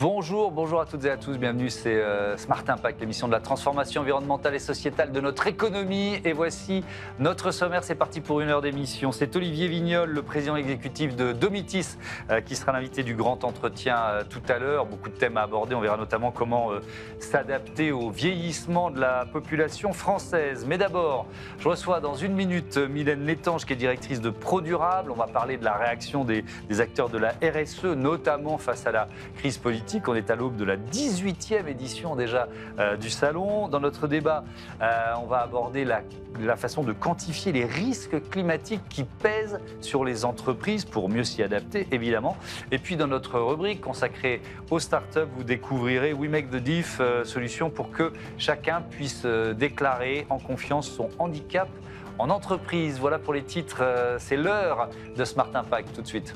Bonjour à toutes et à tous, bienvenue, c'est Smart Impact, l'émission de la transformation environnementale et sociétale de notre économie. Et voici notre sommaire, c'est parti pour une heure d'émission. C'est Olivier Vignol, le président exécutif de Domitis, qui sera l'invité du grand entretien tout à l'heure. Beaucoup de thèmes à aborder, on verra notamment comment s'adapter au vieillissement de la population française. Mais d'abord, je reçois dans une minute Mylène Létange, qui est directrice de ProDurable. On va parler de la réaction des acteurs de la RSE, notamment face à la crise politique. On est à l'aube de la 18e édition déjà du salon. Dans notre débat, on va aborder la façon de quantifier les risques climatiques qui pèsent sur les entreprises pour mieux s'y adapter, évidemment. Et puis dans notre rubrique consacrée aux startups, vous découvrirez We Make the Diff, solution pour que chacun puisse déclarer en confiance son handicap en entreprise. Voilà pour les titres, c'est l'heure de Smart Impact tout de suite.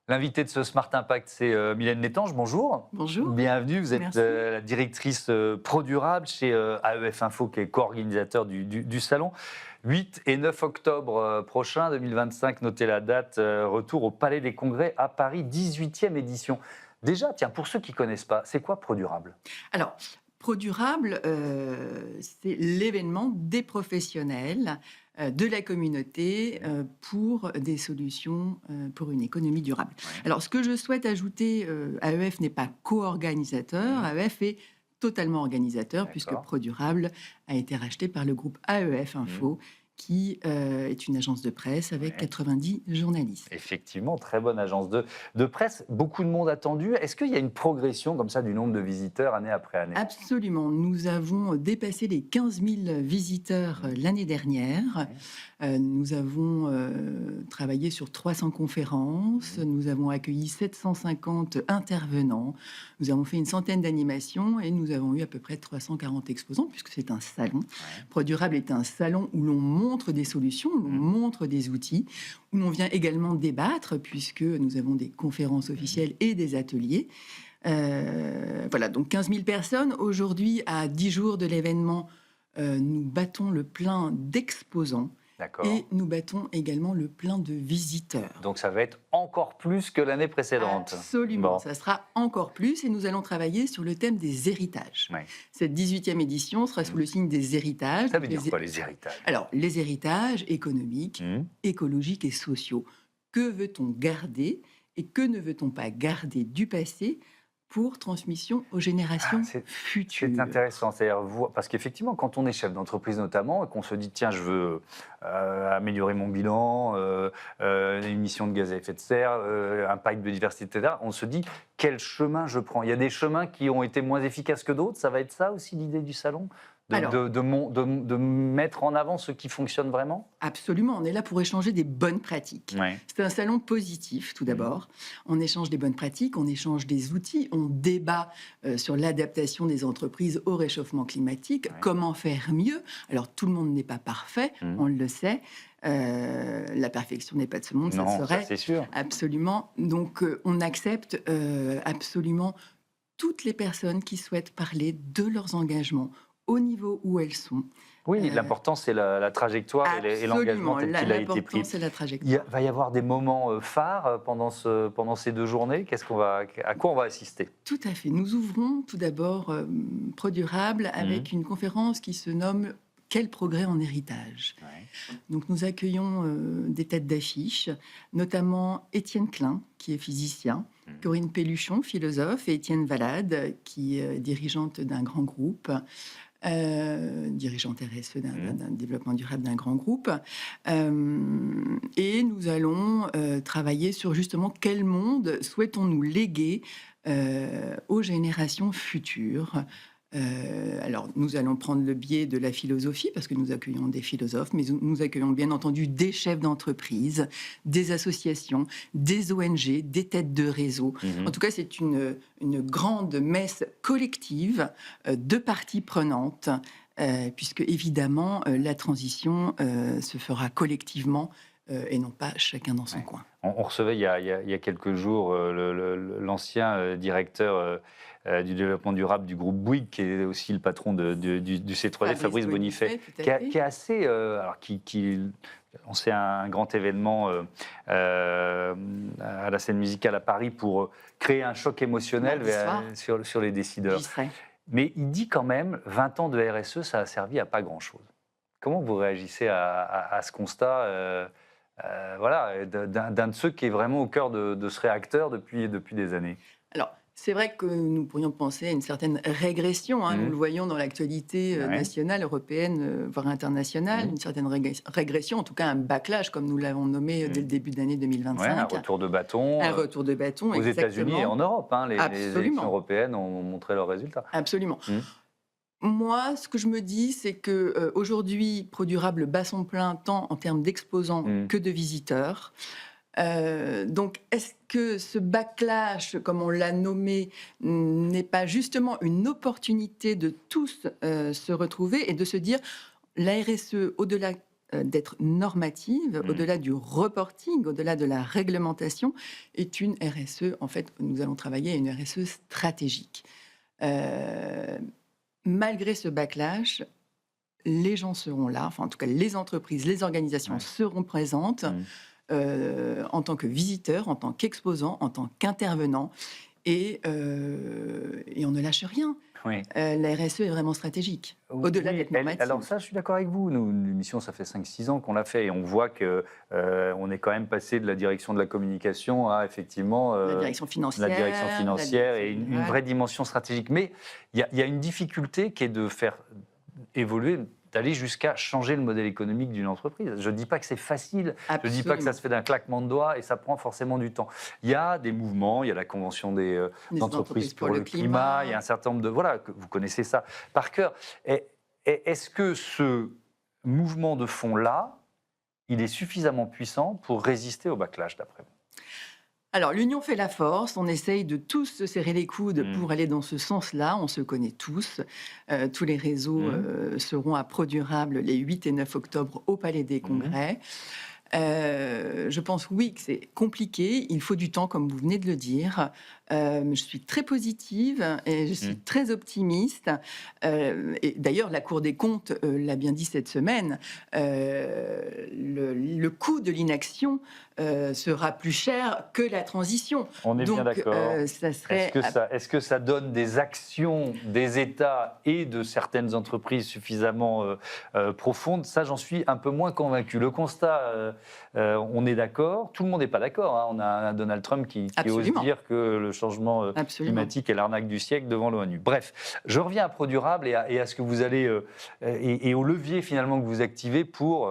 L'invité de ce Smart Impact, c'est Mylène Létange. Bonjour. Bonjour. Bienvenue. Vous êtes Merci. La directrice ProDurable chez AEF Info, qui est co-organisateur du salon. 8 et 9 octobre prochain, 2025, notez la date, retour au Palais des Congrès à Paris, 18e édition. Déjà, tiens, pour ceux qui ne connaissent pas, c'est quoi ProDurable ? Alors, ProDurable, c'est l'événement des professionnels de la communauté pour des solutions pour une économie durable. Ouais. Alors, ce que je souhaite ajouter, AEF n'est pas co-organisateur, AEF est totalement organisateur, puisque ProDurable a été racheté par le groupe AEF Info, qui est une agence de presse avec 90 journalistes. Effectivement, très bonne agence de presse. Beaucoup de monde attendu. Est-ce qu'il y a une progression comme ça du nombre de visiteurs année après année ? Absolument. Nous avons dépassé les 15 000 visiteurs l'année dernière. Nous avons travaillé sur 300 conférences. Nous avons accueilli 750 intervenants. Nous avons fait une centaine d'animations et nous avons eu à peu près 340 exposants, puisque c'est un salon. ProDurable est un salon où l'on montre des solutions, où l'on montre des outils, où l'on vient également débattre, puisque nous avons des conférences officielles et des ateliers. Voilà, donc 15 000 personnes. Aujourd'hui, à 10 jours de l'événement, nous battons le plein d'exposants. D'accord. Et nous battons également le plein de visiteurs. Donc ça va être encore plus que l'année précédente. Absolument, bon. Ça sera encore plus et nous allons travailler sur le thème des héritages. Ouais. Cette 18e édition sera sous le signe des héritages. Ça veut dire quoi, les héritages ? Alors, les héritages économiques, écologiques et sociaux. Que veut-on garder et que ne veut-on pas garder du passé pour transmission aux générations futures. C'est intéressant, c'est-à-dire parce qu'effectivement, quand on est chef d'entreprise notamment, et qu'on se dit, tiens, je veux améliorer mon bilan, émissions de gaz à effet de serre, impact biodiversité, etc., on se dit, quel chemin je prends ? Il y a des chemins qui ont été moins efficaces que d'autres, ça va être ça aussi l'idée du salon ? De mettre en avant ce qui fonctionne vraiment ? Absolument, on est là pour échanger des bonnes pratiques. Ouais. C'est un salon positif, tout d'abord. On échange des bonnes pratiques, on échange des outils, on débat sur l'adaptation des entreprises au réchauffement climatique, comment faire mieux. Alors, tout le monde n'est pas parfait, on le sait. La perfection n'est pas de ce monde, non, ça serait. Ça, c'est sûr. Absolument. Donc, on accepte absolument toutes les personnes qui souhaitent parler de leurs engagements au niveau où elles sont. Oui, l'important, c'est la trajectoire et l'engagement tel qu'il a été pris. C'est la trajectoire. Il va y avoir des moments phares pendant ces 2 journées. À quoi on va assister ? Tout à fait. Nous ouvrons tout d'abord ProDurable avec une conférence qui se nomme « Quel progrès en héritage ?» Donc, nous accueillons des têtes d'affiche, notamment Étienne Klein, qui est physicien, Corinne Pelluchon, philosophe, et Étienne Valade, qui est dirigeante d'un grand groupe, dirigeante RSE d'un développement durable d'un grand groupe. Et nous allons travailler sur justement quel monde souhaitons-nous léguer aux générations futures. Alors, nous allons prendre le biais de la philosophie, parce que nous accueillons des philosophes, mais nous accueillons bien entendu des chefs d'entreprise, des associations, des ONG, des têtes de réseau. En tout cas, c'est une grande messe collective de parties prenantes, puisque évidemment, la transition se fera collectivement et non pas chacun dans son coin. On recevait il y a quelques jours l'ancien directeur du développement durable du groupe Bouygues, qui est aussi le patron du C3D, Fabrice Bonifay, qui est assez... on sait un grand événement à la scène musicale à Paris pour créer un choc émotionnel sur les décideurs. Mais il dit quand même, 20 ans de RSE, ça a servi à pas grand-chose. Comment vous réagissez à ce constat voilà, d'un de ceux qui est vraiment au cœur de ce réacteur depuis des années? Alors, c'est vrai que nous pourrions penser à une certaine régression. Nous le voyons dans l'actualité nationale, européenne, voire internationale, une certaine régression, en tout cas un backlash, comme nous l'avons nommé dès le début de l'année 2025. Un retour de bâton. Un retour de bâton, aux États-Unis et en Europe. Les élections européennes ont montré leurs résultats. Absolument. Moi, ce que je me dis, c'est que aujourd'hui, ProDurable bat son plein tant en termes d'exposants que de visiteurs. Donc, est-ce que ce backlash, comme on l'a nommé, n'est pas justement une opportunité de tous se retrouver et de se dire la RSE, au-delà d'être normative, au-delà du reporting, au-delà de la réglementation, est une RSE, en fait, nous allons travailler à une RSE stratégique. Malgré ce backlash, les gens seront là, enfin en tout cas les entreprises, les organisations seront présentes en tant que visiteurs, en tant qu'exposants, en tant qu'intervenants, et on ne lâche rien. La RSE est vraiment stratégique, au-delà d'être normative. Alors ça, je suis d'accord avec vous. Nous, l'émission, ça fait 5-6 ans qu'on l'a fait, et on voit qu'on est quand même passé de la direction de la communication à effectivement la direction financière, et une vraie dimension stratégique. Mais il y a une difficulté qui est de faire évoluer, d'aller jusqu'à changer le modèle économique d'une entreprise. Je ne dis pas que c'est facile, je ne dis pas que ça se fait d'un claquement de doigts et ça prend forcément du temps. Il y a des mouvements, il y a la Convention des entreprises pour le climat, il y a un certain nombre de... Voilà, vous connaissez ça par cœur. Est-ce que ce mouvement de fond-là, il est suffisamment puissant pour résister au backlash, d'après vous? Alors, l'union fait la force. On essaye de tous se serrer les coudes pour aller dans ce sens-là. On se connaît tous. Tous les réseaux seront à ProDurable les 8 et 9 octobre au Palais des Congrès. Je pense, oui, que c'est compliqué. Il faut du temps, comme vous venez de le dire. Je suis très positive et je suis très optimiste. Et d'ailleurs, la Cour des comptes l'a bien dit cette semaine. Le coût de l'inaction sera plus cher que la transition. On est bien d'accord. Est-ce que ça donne des actions des États et de certaines entreprises suffisamment profondes? Ça, j'en suis un peu moins convaincu. Le constat, on est d'accord. Tout le monde n'est pas d'accord. On a un Donald Trump qui ose dire que le changement climatique est l'arnaque du siècle devant l'ONU. Bref, je reviens à ProDurable et à ce que vous allez et au levier finalement que vous activez pour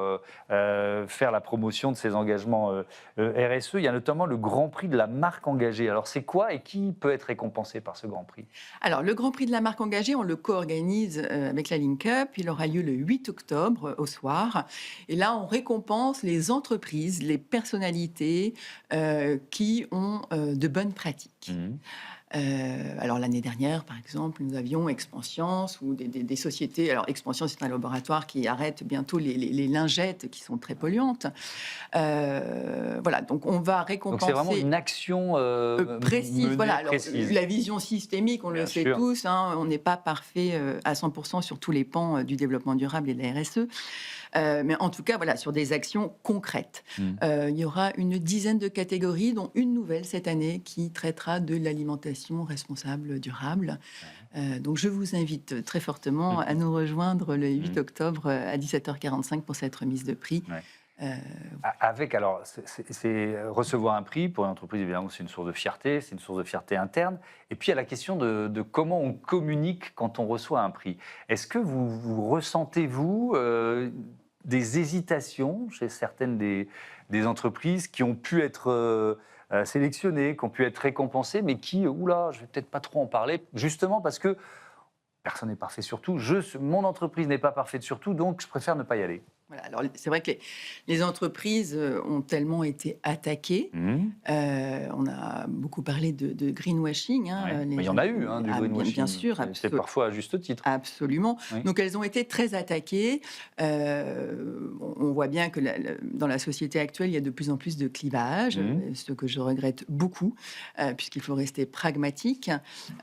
faire la promotion de ces engagements RSE. Il y a notamment le Grand Prix de la marque engagée. Alors c'est quoi et qui peut être récompensé par ce Grand Prix? Alors le Grand Prix de la marque engagée, on le co-organise avec la Link Up. Il aura lieu le 8 octobre au soir. Et là, on récompense les entreprises, les personnalités qui ont de bonnes pratiques. Alors l'année dernière, par exemple, nous avions Expansience ou des sociétés. Alors Expansience, c'est un laboratoire qui arrête bientôt les lingettes qui sont très polluantes. Voilà, donc on va récompenser. Donc c'est vraiment une action précise. Voilà, alors, précise. La vision systémique, on le sait tous. On n'est pas parfait à 100% sur tous les pans du développement durable et de la RSE. Mais en tout cas, voilà, sur des actions concrètes. Il y aura une dizaine de catégories, dont une nouvelle cette année qui traitera de l'alimentation responsable durable. Donc je vous invite très fortement à nous rejoindre le 8 octobre à 17h45 pour cette remise de prix. Avec, alors, c'est recevoir un prix pour une entreprise, évidemment, c'est une source de fierté, c'est une source de fierté interne. Et puis, il y a la question de comment on communique quand on reçoit un prix. Est-ce que vous ressentez, vous, des hésitations chez certaines des entreprises qui ont pu être sélectionnées, qui ont pu être récompensées, mais qui, oula, je vais peut-être pas trop en parler, justement parce que personne n'est parfait sur tout, mon entreprise n'est pas parfaite sur tout, donc je préfère ne pas y aller? Voilà, alors c'est vrai que les entreprises ont tellement été attaquées. On a beaucoup parlé de greenwashing. Ouais. Mais il y en a eu, du greenwashing. Bien sûr, C'est parfois à juste titre. Absolument. Oui. Donc elles ont été très attaquées. On voit bien que dans la société actuelle, il y a de plus en plus de clivage, ce que je regrette beaucoup, puisqu'il faut rester pragmatique.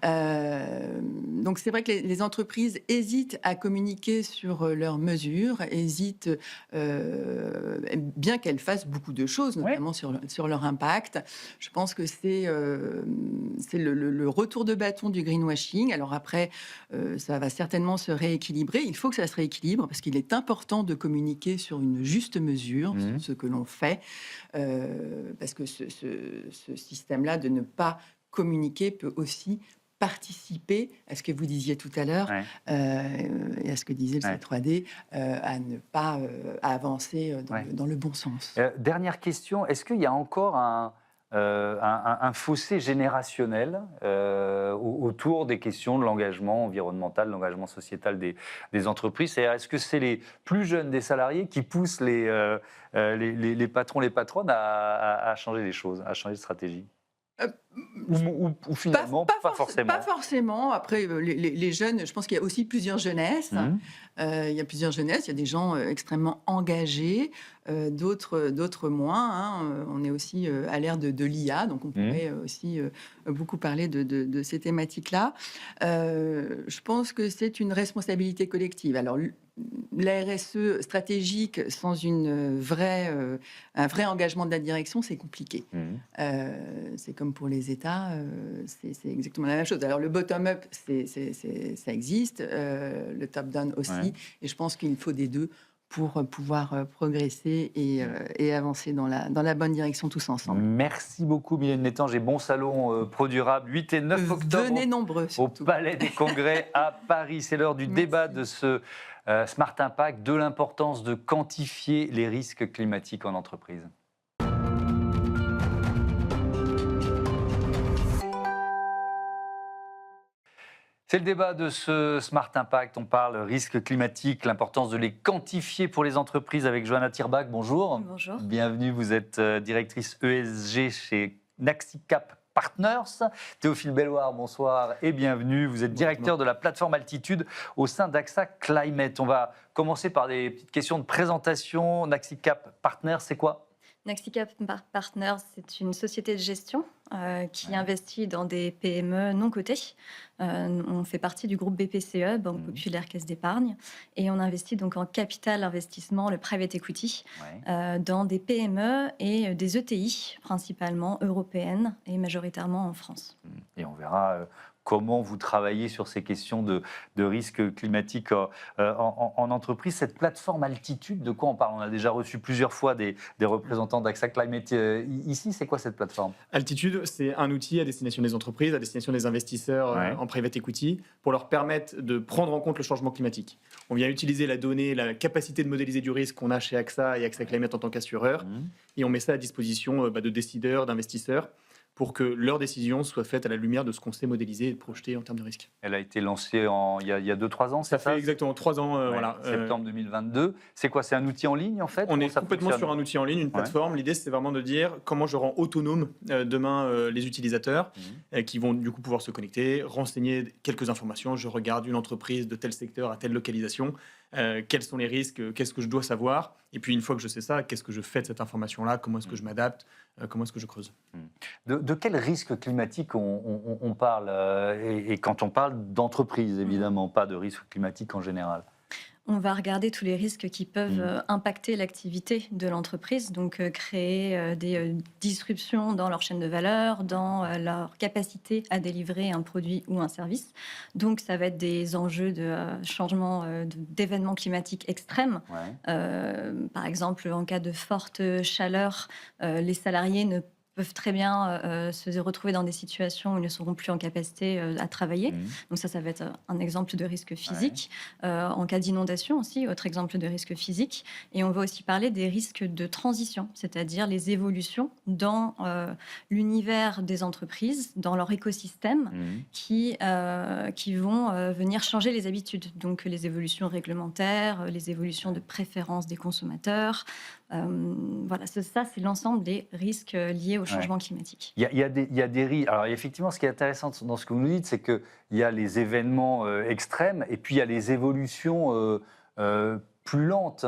Donc c'est vrai que les entreprises hésitent à communiquer sur leurs mesures, hésitent, bien qu'elles fassent beaucoup de choses, notamment sur leur impact. Je pense que c'est le retour de bâton du greenwashing. Alors après, ça va certainement se rééquilibrer. Il faut que ça se rééquilibre parce qu'il est important de communiquer sur une juste mesure, sur ce que l'on fait, parce que ce système-là de ne pas communiquer peut aussi participer à ce que vous disiez tout à l'heure et à ce que disait le C3D, à ne pas avancer dans le bon sens. Dernière question, est-ce qu'il y a encore un fossé générationnel autour des questions de l'engagement environnemental, de l'engagement sociétal des entreprises? C'est-à-dire, est-ce que c'est les plus jeunes des salariés qui poussent les patrons, les patronnes à changer les choses, à changer de stratégie? Ou finalement, pas forcément. Pas forcément. Après, les jeunes, je pense qu'il y a aussi plusieurs jeunesses. Il y a plusieurs jeunesses. Il y a des gens extrêmement engagés, d'autres moins. On est aussi à l'ère de l'IA, donc on pourrait aussi beaucoup parler de ces thématiques-là. Je pense que c'est une responsabilité collective. Alors, la RSE stratégique sans un vrai engagement de la direction, c'est compliqué. C'est comme pour les États, c'est exactement la même chose. Alors le bottom-up, ça existe, le top-down aussi, et je pense qu'il faut des deux pour pouvoir progresser et avancer dans la bonne direction tous ensemble. Merci beaucoup Mylène Nettange et bon salon Pro Durable, 8 et 9 octobre. Venez nombreux surtout. Au Palais des Congrès à Paris. C'est l'heure du débat de ce Smart Impact, de l'importance de quantifier les risques climatiques en entreprise. C'est le débat de ce Smart Impact. On parle risque climatique, l'importance de les quantifier pour les entreprises avec Johanna Thirbach. Bonjour. Bonjour. Bienvenue, vous êtes directrice ESG chez Naxicap Partners. Théophile Belloir, bonsoir et bienvenue. Vous êtes directeur de la plateforme Altitude au sein d'AXA Climate. On va commencer par des petites questions de présentation. Naxicap Partners, c'est quoi ? Naxicap Partners, c'est une société de gestion qui investit dans des PME non cotées. On fait partie du groupe BPCE, Banque Populaire Caisse d'Épargne, et on investit donc en capital investissement, le private equity, dans des PME et des ETI, principalement européennes et majoritairement en France. Et on verra comment vous travaillez sur ces questions de risques climatiques en entreprise. Cette plateforme Altitude, de quoi on parle? On a déjà reçu plusieurs fois des représentants d'AXA Climate ici. C'est quoi cette plateforme? Altitude, c'est un outil à destination des entreprises, à destination des investisseurs en private equity, pour leur permettre de prendre en compte le changement climatique. On vient utiliser la donnée, la capacité de modéliser du risque qu'on a chez AXA et AXA Climate en tant qu'assureur, et on met ça à disposition de décideurs, d'investisseurs, pour que leurs décisions soient faites à la lumière de ce qu'on sait modéliser et projeter en termes de risque. Elle a été lancée il y a 2-3 ans, c'est ça? Ça fait exactement 3 ans, septembre 2022. C'est quoi? C'est un outil en ligne, en fait? On est complètement sur un outil en ligne, une plateforme. L'idée, c'est vraiment de dire comment je rends autonome demain les utilisateurs qui vont du coup pouvoir se connecter, renseigner quelques informations. Je regarde une entreprise de tel secteur à telle localisation. Quels sont les risques? Qu'est-ce que je dois savoir? Et puis, une fois que je sais ça, qu'est-ce que je fais de cette information-là? Comment est-ce que je m'adapte? Comment est-ce que je creuse? De quel risque climatique on parle et quand on parle d'entreprise, évidemment, pas de risque climatique en général? On va regarder tous les risques qui peuvent impacter l'activité de l'entreprise, donc créer des disruptions dans leur chaîne de valeur, dans leur capacité à délivrer un produit ou un service. Donc ça va être des enjeux de changement, d'événements climatiques extrêmes. Par exemple, en cas de forte chaleur, les salariés ne peuvent très bien se retrouver dans des situations où ils ne seront plus en capacité à travailler. Donc ça va être un exemple de risque physique. En cas d'inondation aussi, autre exemple de risque physique. Et on va aussi parler des risques de transition, c'est-à-dire les évolutions dans l'univers des entreprises, dans leur écosystème, qui vont venir changer les habitudes. Donc les évolutions réglementaires, les évolutions de préférence des consommateurs. Voilà, ça c'est l'ensemble des risques liés au changement climatique. Il y a des risques. Alors effectivement, ce qui est intéressant dans ce que vous nous dites, c'est qu'il y a les événements extrêmes et puis il y a les évolutions plus lentes.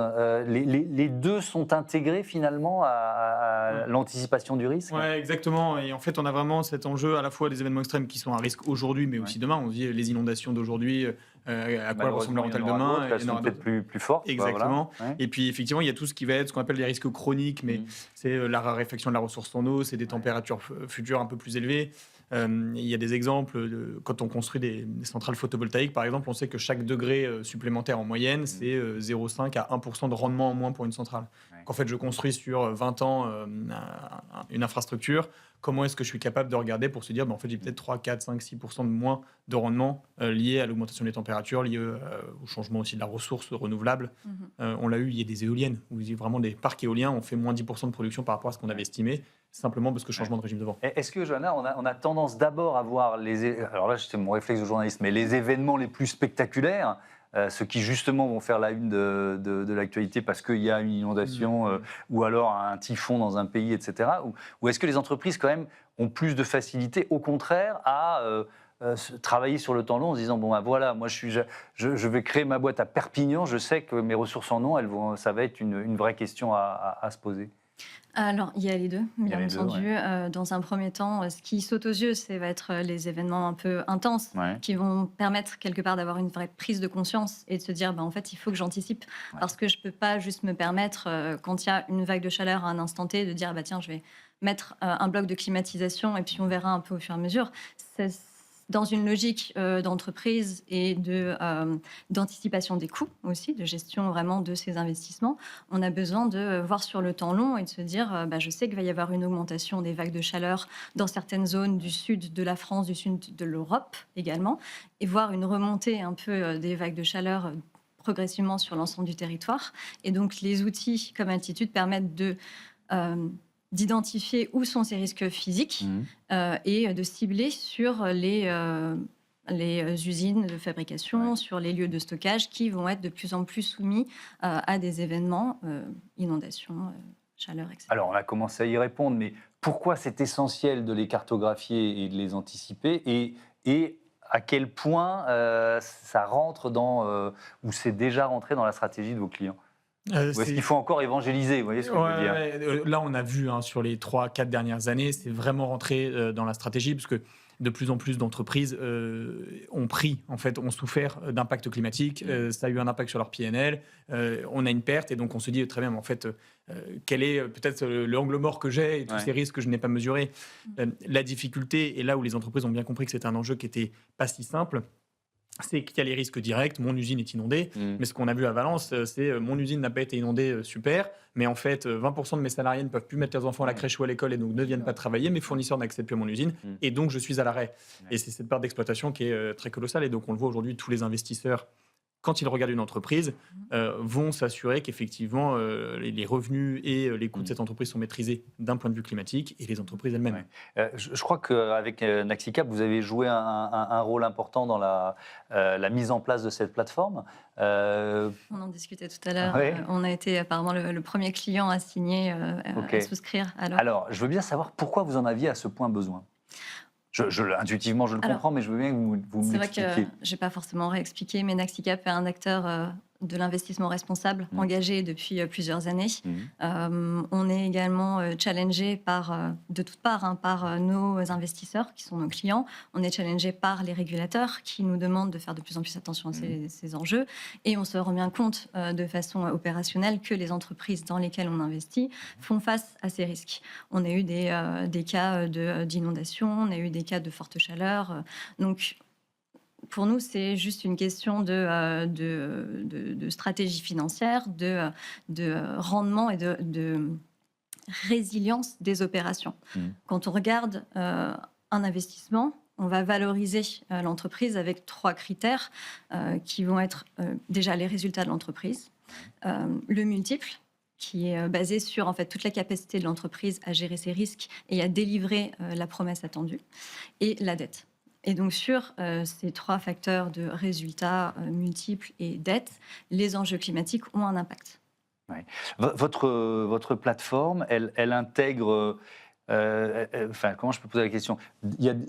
Les deux sont intégrés finalement à l'anticipation du risque. Oui, exactement. Et en fait, on a vraiment cet enjeu à la fois des événements extrêmes qui sont un risque aujourd'hui, mais aussi demain. On se dit les inondations d'aujourd'hui, à quoi ressemblera-t-elle demain? Elles seront peut-être plus fortes. Exactement. Voilà. Et puis effectivement, il y a tout ce qui va être ce qu'on appelle les risques chroniques, mais c'est la raréfaction de la ressource en eau, c'est des températures futures un peu plus élevées. Il y a des exemples, quand on construit des centrales photovoltaïques, par exemple, on sait que chaque degré supplémentaire en moyenne, c'est 0,5 à 1% de rendement en moins pour une centrale. Donc en fait, je construis sur 20 ans une infrastructure. Comment est-ce que je suis capable de regarder pour se dire, en fait, j'ai peut-être 3, 4, 5, 6% de moins de rendement lié à l'augmentation des températures, lié au changement aussi de la ressource renouvelable. On l'a eu, il y a des éoliennes, où il y a vraiment des parcs éoliens, on fait moins 10% de production par rapport à ce qu'on avait estimé, simplement parce que changement de régime de vent. Est-ce que, Johanna, on a tendance d'abord à voir alors là, c'était mon réflexe de journaliste, mais les événements les plus spectaculaires, ceux qui justement vont faire la une de l'actualité parce qu'il y a une inondation ou alors un typhon dans un pays, etc. Ou est-ce que les entreprises quand même ont plus de facilité, au contraire, à travailler sur le temps long en se disant bon, voilà, moi je vais créer ma boîte à Perpignan, je sais que mes ressources en eau, ça va être une vraie question à se poser. Alors, il y a les deux, bien entendu. Dans un premier temps, ce qui saute aux yeux, va être les événements un peu intenses qui vont permettre quelque part d'avoir une vraie prise de conscience et de se dire, en fait, il faut que j'anticipe. Parce que je ne peux pas juste me permettre, quand il y a une vague de chaleur à un instant T, de dire, tiens, je vais mettre un bloc de climatisation et puis on verra un peu au fur et à mesure. Dans une logique d'entreprise et d'anticipation des coûts aussi, de gestion vraiment de ces investissements, on a besoin de voir sur le temps long et de se dire, je sais qu'il va y avoir une augmentation des vagues de chaleur dans certaines zones du sud de la France, du sud de l'Europe également, et voir une remontée un peu des vagues de chaleur progressivement sur l'ensemble du territoire. Et donc les outils comme Altitude permettent d'identifier où sont ces risques physiques et de cibler sur les usines de fabrication, sur les lieux de stockage qui vont être de plus en plus soumis à des événements, inondations, chaleur, etc. Alors, on a commencé à y répondre, mais pourquoi c'est essentiel de les cartographier et de les anticiper et à quel point ça rentre ou c'est déjà rentré dans la stratégie de vos clients? Ou est-ce qu'il faut encore évangéliser, vous voyez ce que je veux dire? Là, on a vu sur les 3-4 dernières années, c'est vraiment rentré dans la stratégie, parce que de plus en plus d'entreprises ont souffert d'impact climatique. Ça a eu un impact sur leur PNL. On a une perte, et donc on se dit très bien, mais en fait, quel est peut-être l'angle mort que j'ai et tous ces risques que je n'ai pas mesurés. La difficulté, et là où les entreprises ont bien compris que c'était un enjeu qui n'était pas si simple, c'est qu'il y a les risques directs, mon usine est inondée, mais ce qu'on a vu à Valence, c'est mon usine n'a pas été inondée, super, mais en fait 20% de mes salariés ne peuvent plus mettre leurs enfants à la crèche ou à l'école et donc ne viennent pas travailler, mes fournisseurs n'accèdent plus à mon usine et donc je suis à l'arrêt. Et c'est cette part d'exploitation qui est très colossale, et donc on le voit aujourd'hui, tous les investisseurs, quand ils regardent une entreprise, vont s'assurer qu'effectivement les revenus et les coûts de cette entreprise sont maîtrisés d'un point de vue climatique, et les entreprises elles-mêmes. Je crois qu'avec Naxicap, vous avez joué un rôle important dans la mise en place de cette plateforme. On en discutait tout à l'heure. On a été apparemment le premier client à signer, à souscrire. Alors, je veux bien savoir pourquoi vous en aviez à ce point besoin. Intuitivement, je le comprends, mais je veux bien que vous me l'expliquiez. C'est vrai que je n'ai pas forcément réexpliqué, mais Naxicap est un acteur de l'investissement responsable engagé depuis plusieurs années. On est également challengé de toutes parts par nos investisseurs qui sont nos clients. On est challengé par les régulateurs qui nous demandent de faire de plus en plus attention à ces enjeux. Et on se rend bien compte de façon opérationnelle que les entreprises dans lesquelles on investit font face à ces risques. On a eu des cas d'inondation, on a eu des cas de forte chaleur. Donc, pour nous, c'est juste une question de stratégie financière, de rendement et de résilience des opérations. Quand on regarde un investissement, on va valoriser l'entreprise avec 3 critères qui vont être déjà les résultats de l'entreprise, le multiple, qui est basé sur en fait, toute la capacité de l'entreprise à gérer ses risques et à délivrer la promesse attendue, et la dette. Et donc sur ces 3 facteurs de résultats multiples et dette, les enjeux climatiques ont un impact. Ouais. Votre plateforme, elle intègre... comment je peux poser la question?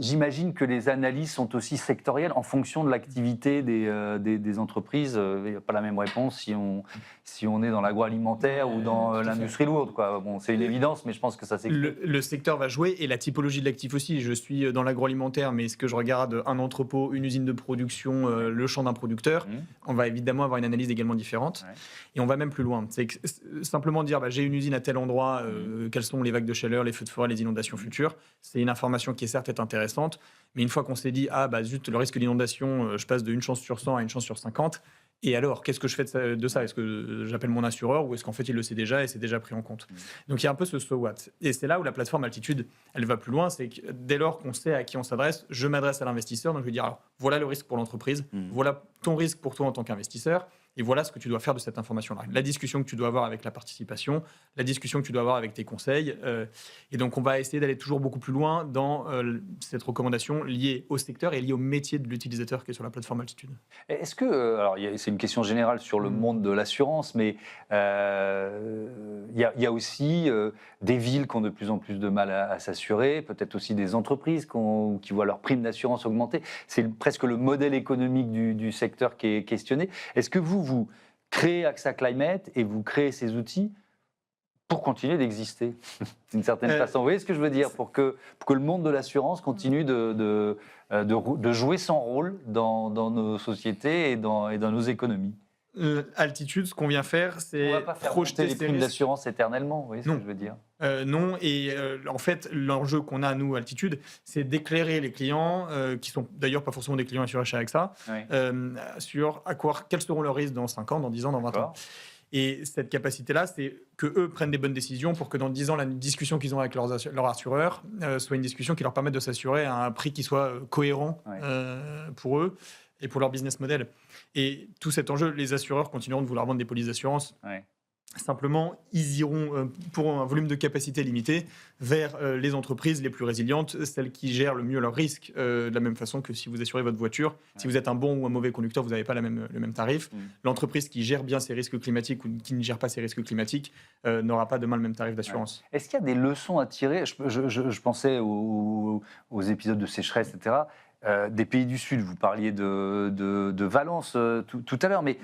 J'imagine que les analyses sont aussi sectorielles en fonction de l'activité des entreprises. Il n'y a pas la même réponse si on est dans l'agroalimentaire ou dans l'industrie lourde, quoi. Bon, c'est une évidence, mais je pense que ça s'explique. Le secteur va jouer et la typologie de l'actif aussi. Je suis dans l'agroalimentaire, mais est-ce que je regarde un entrepôt, une usine de production, le champ d'un producteur, on va évidemment avoir une analyse également différente. Et on va même plus loin. C'est simplement dire j'ai une usine à tel endroit, quelles sont les vagues de chaleur, les feux de forêt, les inondations futures. C'est une information qui est certes intéressante, mais une fois qu'on s'est dit zut, le risque d'inondation, je passe de 1 chance sur 100 à 1 chance sur 50. Et alors, qu'est-ce que je fais de ça? Est-ce que j'appelle mon assureur ou est-ce qu'en fait il le sait déjà et c'est déjà pris en compte? Donc il y a un peu ce so what. Et c'est là où la plateforme Altitude, elle va plus loin. C'est que dès lors qu'on sait à qui on s'adresse, je m'adresse à l'investisseur. Donc je vais dire alors, voilà le risque pour l'entreprise, voilà ton risque pour toi en tant qu'investisseur. Et voilà ce que tu dois faire de cette information-là. La discussion que tu dois avoir avec la participation, la discussion que tu dois avoir avec tes conseils. Et donc, on va essayer d'aller toujours beaucoup plus loin dans cette recommandation liée au secteur et liée au métier de l'utilisateur qui est sur la plateforme Altitude. Est-ce que, alors c'est une question générale sur le monde de l'assurance, mais il y a aussi des villes qui ont de plus en plus de mal à s'assurer, peut-être aussi des entreprises qui voient leur prime d'assurance augmenter. C'est presque le modèle économique du secteur qui est questionné. Est-ce que vous créez AXA Climate et vous créez ces outils pour continuer d'exister d'une certaine façon? Vous voyez ce que je veux dire? Pour que le monde de l'assurance continue de jouer son rôle dans nos sociétés et dans nos économies. Altitude, ce qu'on vient faire, c'est projeter les primes d'assurance éternellement. Vous voyez ce que je veux dire? Non, et en fait, l'enjeu qu'on a, nous, Altitude, c'est d'éclairer les clients, qui sont d'ailleurs pas forcément des clients assurés chez AXA, sur quels seront leurs risques dans 5 ans, dans 10 ans, dans 20 ans. Et cette capacité-là, c'est qu'eux prennent des bonnes décisions pour que dans 10 ans, la discussion qu'ils ont avec leur assureur soit une discussion qui leur permette de s'assurer à un prix qui soit cohérent pour eux et pour leur business model. Et tout cet enjeu, les assureurs continueront de vouloir vendre des polices d'assurance. Simplement, ils iront pour un volume de capacité limité vers les entreprises les plus résilientes, celles qui gèrent le mieux leurs risques, de la même façon que si vous assurez votre voiture, si vous êtes un bon ou un mauvais conducteur, vous n'avez pas le même tarif. L'entreprise qui gère bien ses risques climatiques ou qui ne gère pas ses risques climatiques n'aura pas demain le même tarif d'assurance. Est-ce qu'il y a des leçons à tirer? Je pensais aux épisodes de sécheresse, etc., des pays du Sud. Vous parliez de Valence tout à l'heure, mais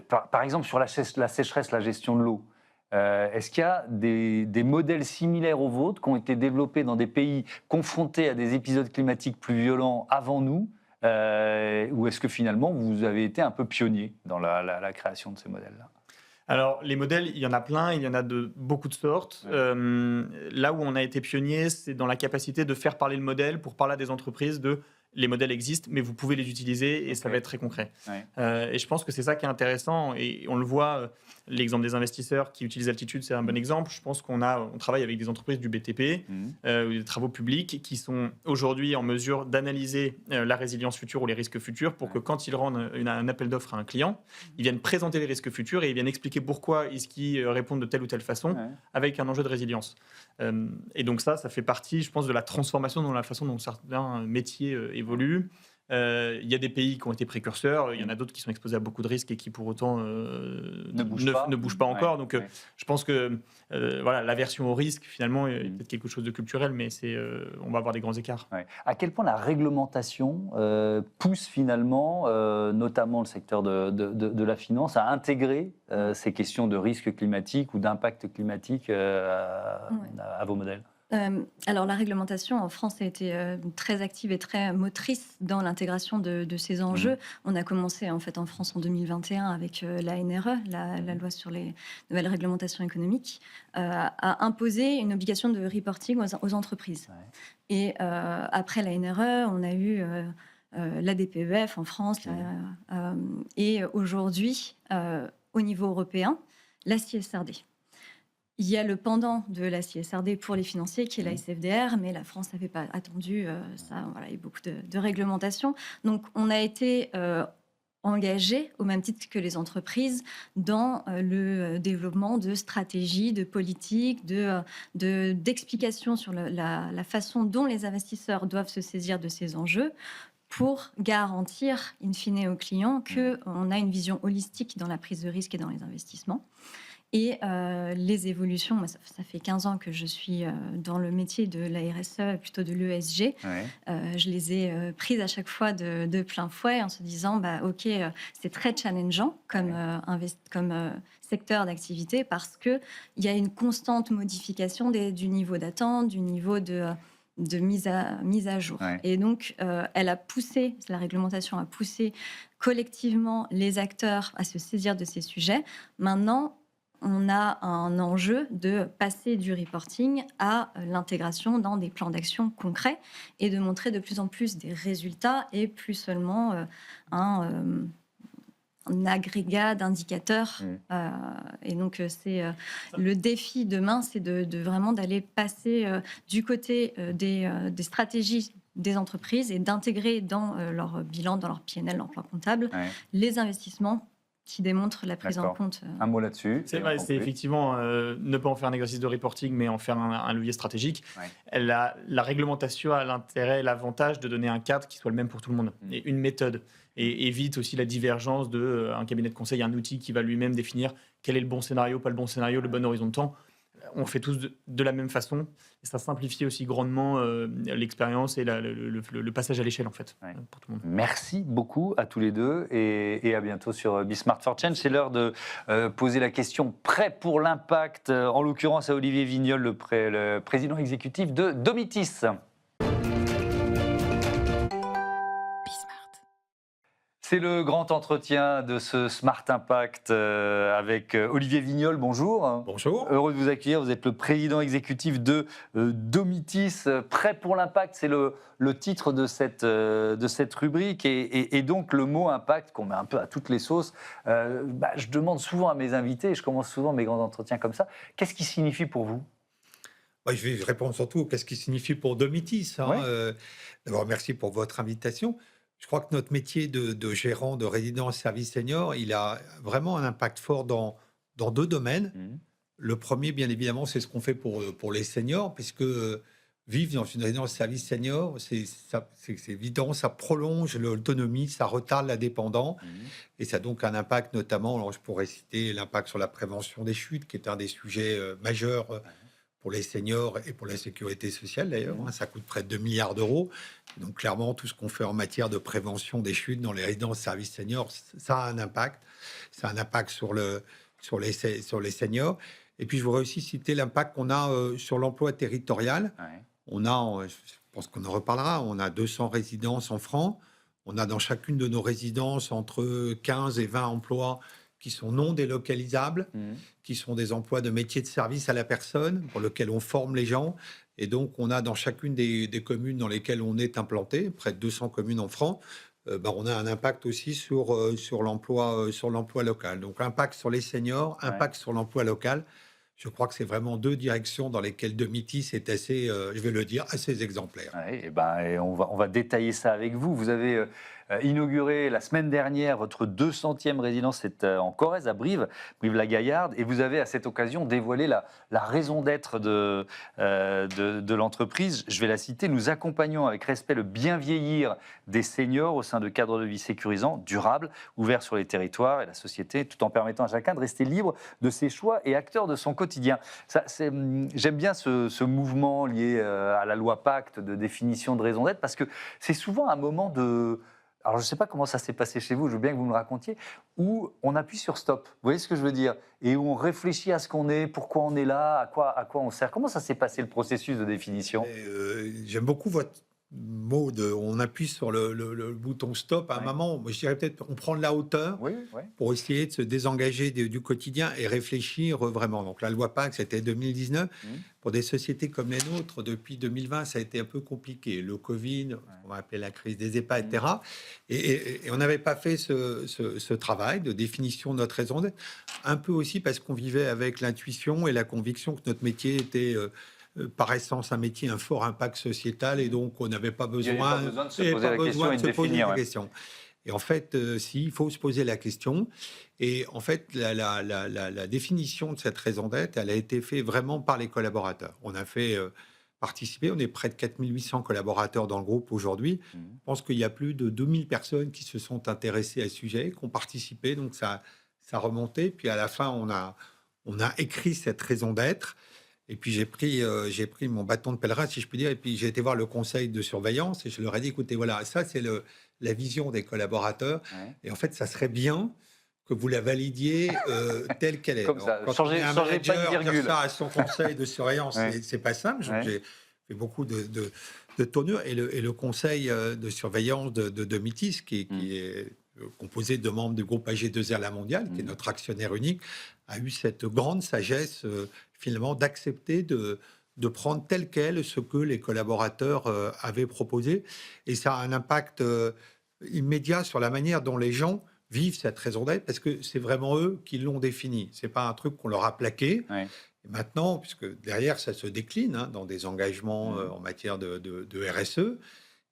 par exemple, sur la sécheresse, la gestion de l'eau, est-ce qu'il y a des modèles similaires aux vôtres qui ont été développés dans des pays confrontés à des épisodes climatiques plus violents avant nous, ou est-ce que finalement vous avez été un peu pionnier dans la création de ces modèles-là? Alors, les modèles, il y en a plein, il y en a de beaucoup de sortes. Là où on a été pionnier, c'est dans la capacité de faire parler le modèle pour parler à des entreprises les modèles existent, mais vous pouvez les utiliser et ça va être très concret. Et je pense que c'est ça qui est intéressant. Et on le voit, l'exemple des investisseurs qui utilisent Altitude, c'est un bon exemple. Je pense qu'on travaille avec des entreprises du BTP, ou des travaux publics, qui sont aujourd'hui en mesure d'analyser la résilience future ou les risques futurs pour que quand ils rendent un appel d'offres à un client, ils viennent présenter les risques futurs et ils viennent expliquer pourquoi ils répondent de telle ou telle façon avec un enjeu de résilience. Et donc ça fait partie, je pense, de la transformation dans la façon dont certains métiers évoluent. Il y a des pays qui ont été précurseurs, il y en a d'autres qui sont exposés à beaucoup de risques et qui pour autant ne bougent pas encore. Donc je pense que l'aversion au risque finalement est peut-être quelque chose de culturel, mais on va avoir des grands écarts. À quel point la réglementation pousse finalement, notamment le secteur de la finance, à intégrer ces questions de risque climatique ou d'impact climatique à vos modèles? Alors la réglementation en France a été très active et très motrice dans l'intégration de ces enjeux. On a commencé en fait en France en 2021 avec la NRE, la loi sur les nouvelles réglementations économiques, à imposer une obligation de reporting aux entreprises. Et après la NRE, on a eu la DPEF en France et aujourd'hui, au niveau européen, la CSRD. Il y a le pendant de la CSRD pour les financiers, qui est la SFDR, mais la France n'avait pas attendu ça. Voilà, il y a beaucoup de réglementations. Donc, on a été engagés, au même titre que les entreprises, dans le développement de stratégies, de politiques, d'explications sur la façon dont les investisseurs doivent se saisir de ces enjeux, pour garantir, in fine, aux clients qu'on a une vision holistique dans la prise de risque et dans les investissements. Et les évolutions, moi, ça fait 15 ans que je suis dans le métier de la RSE, plutôt de l'ESG. Je les ai prises à chaque fois de plein fouet en se disant, OK, c'est très challengeant comme secteur d'activité parce qu'il y a une constante modification du niveau d'attente, du niveau de mise à jour. Et donc, la réglementation a poussé collectivement les acteurs à se saisir de ces sujets. Maintenant, on a un enjeu de passer du reporting à l'intégration dans des plans d'action concrets et de montrer de plus en plus des résultats et plus seulement un agrégat d'indicateurs. Et donc, c'est le défi demain, c'est de vraiment d'aller passer du côté des stratégies des entreprises et d'intégrer dans leur bilan, dans leur PNL, leur plan comptable, les investissements qui démontre la prise en compte. Un mot là-dessus. C'est effectivement ne pas en faire un exercice de reporting, mais en faire un levier stratégique. La réglementation a l'intérêt et l'avantage de donner un cadre qui soit le même pour tout le monde et une méthode. Et évite aussi la divergence d'un cabinet de conseil, un outil qui va lui-même définir quel est le bon scénario, pas le bon scénario, le bon horizon de temps. On fait tous de la même façon et ça simplifie aussi grandement l'expérience et le passage à l'échelle en fait pour tout le monde. Merci beaucoup à tous les deux et à bientôt sur Be Smart for Change. C'est l'heure de poser la question prêt pour l'impact, en l'occurrence à Olivier Vignol, le président exécutif de Domitis. C'est le grand entretien de ce Smart Impact avec Olivier Vignol. Bonjour. Bonjour. Heureux de vous accueillir. Vous êtes le président exécutif de Domitis. Prêt pour l'impact, c'est le titre de cette rubrique. Et donc, le mot impact qu'on met un peu à toutes les sauces. Je demande souvent à mes invités, et je commence souvent mes grands entretiens comme ça, qu'est-ce qui signifie pour vous ? Je vais répondre surtout qu'est-ce qui signifie pour Domitis. D'abord, merci pour votre invitation. Je crois que notre métier de gérant de résidence service senior, il a vraiment un impact fort dans deux domaines. Le premier, bien évidemment, c'est ce qu'on fait pour les seniors, puisque vivre dans une résidence service senior, c'est évident, ça prolonge l'autonomie, ça retarde la dépendance, et ça a donc un impact notamment, alors je pourrais citer l'impact sur la prévention des chutes, qui est un des sujets majeurs pour les seniors et pour la sécurité sociale d'ailleurs. Ça coûte près de 2 milliards d'euros. Donc clairement, tout ce qu'on fait en matière de prévention des chutes dans les résidences services seniors, ça a un impact. Ça a un impact sur les seniors. Et puis je voudrais aussi citer l'impact qu'on a sur l'emploi territorial. On a, je pense qu'on en reparlera, on a 200 résidences en France. On a dans chacune de nos résidences entre 15 et 20 emplois qui sont non délocalisables, qui sont des emplois de métiers de service à la personne, pour lesquels on forme les gens. Et donc, on a dans chacune des communes dans lesquelles on est implanté, près de 200 communes en France, on a un impact aussi sur l'emploi local. Donc, impact sur les seniors, impact sur l'emploi local. Je crois que c'est vraiment deux directions dans lesquelles Domitis est assez, je vais le dire, assez exemplaire. Et on va détailler ça avec vous. Vous avez inauguré la semaine dernière votre 200e résidence, c'est en Corrèze, à Brive-la-Gaillarde, et vous avez à cette occasion dévoilé la raison d'être de l'entreprise. Je vais la citer. Nous accompagnons avec respect le bien vieillir des seniors au sein de cadres de vie sécurisants, durables, ouverts sur les territoires et la société, tout en permettant à chacun de rester libre de ses choix et acteur de son quotidien. J'aime bien ce mouvement lié à la loi Pacte de définition de raison d'être, parce que c'est souvent un moment de... Alors, je ne sais pas comment ça s'est passé chez vous, je veux bien que vous me le racontiez, où on appuie sur stop, vous voyez ce que je veux dire, et où on réfléchit à ce qu'on est, pourquoi on est là, à quoi on sert. Comment ça s'est passé le processus de définition ? J'aime beaucoup Maud, on appuie sur le bouton stop à un moment. Moi, je dirais peut-être on prend de la hauteur pour essayer de se désengager du quotidien et réfléchir vraiment. Donc la loi Pacte, c'était 2019. Pour des sociétés comme les nôtres, depuis 2020, ça a été un peu compliqué. Le Covid, on va appeler la crise des EHPAD, etc. Et on n'avait pas fait ce travail de définition de notre raison d'être. Un peu aussi parce qu'on vivait avec l'intuition et la conviction que notre métier était... par essence un métier, un fort impact sociétal, et donc on n'avait pas besoin de se poser la question et de définir. La question. Et en fait, si, il faut se poser la question. Et en fait, la définition de cette raison d'être, elle a été faite vraiment par les collaborateurs. On a fait participer, on est près de 4800 collaborateurs dans le groupe aujourd'hui. Je pense qu'il y a plus de 2000 personnes qui se sont intéressées à ce sujet, qui ont participé, donc ça remontait. Puis à la fin, on a écrit cette raison d'être. Et puis j'ai pris mon bâton de pèlerin, si je puis dire, et puis j'ai été voir le conseil de surveillance et je leur ai dit, écoutez, voilà, ça c'est la vision des collaborateurs. Et en fait, ça serait bien que vous la validiez telle qu'elle est. Comme ça, quand changez pas de virgule. Dire ça à son conseil de surveillance, c'est pas simple. J'ai fait beaucoup de tournures et le conseil de surveillance de Domitis, qui est composé de membres du groupe AG2R La Mondiale, qui est notre actionnaire unique, a eu cette grande sagesse finalement d'accepter de prendre tel quel ce que les collaborateurs avaient proposé. Et ça a un impact immédiat sur la manière dont les gens vivent cette raison d'être, parce que c'est vraiment eux qui l'ont définie. C'est pas un truc qu'on leur a plaqué. Et maintenant, puisque derrière, ça se décline dans des engagements en matière de RSE,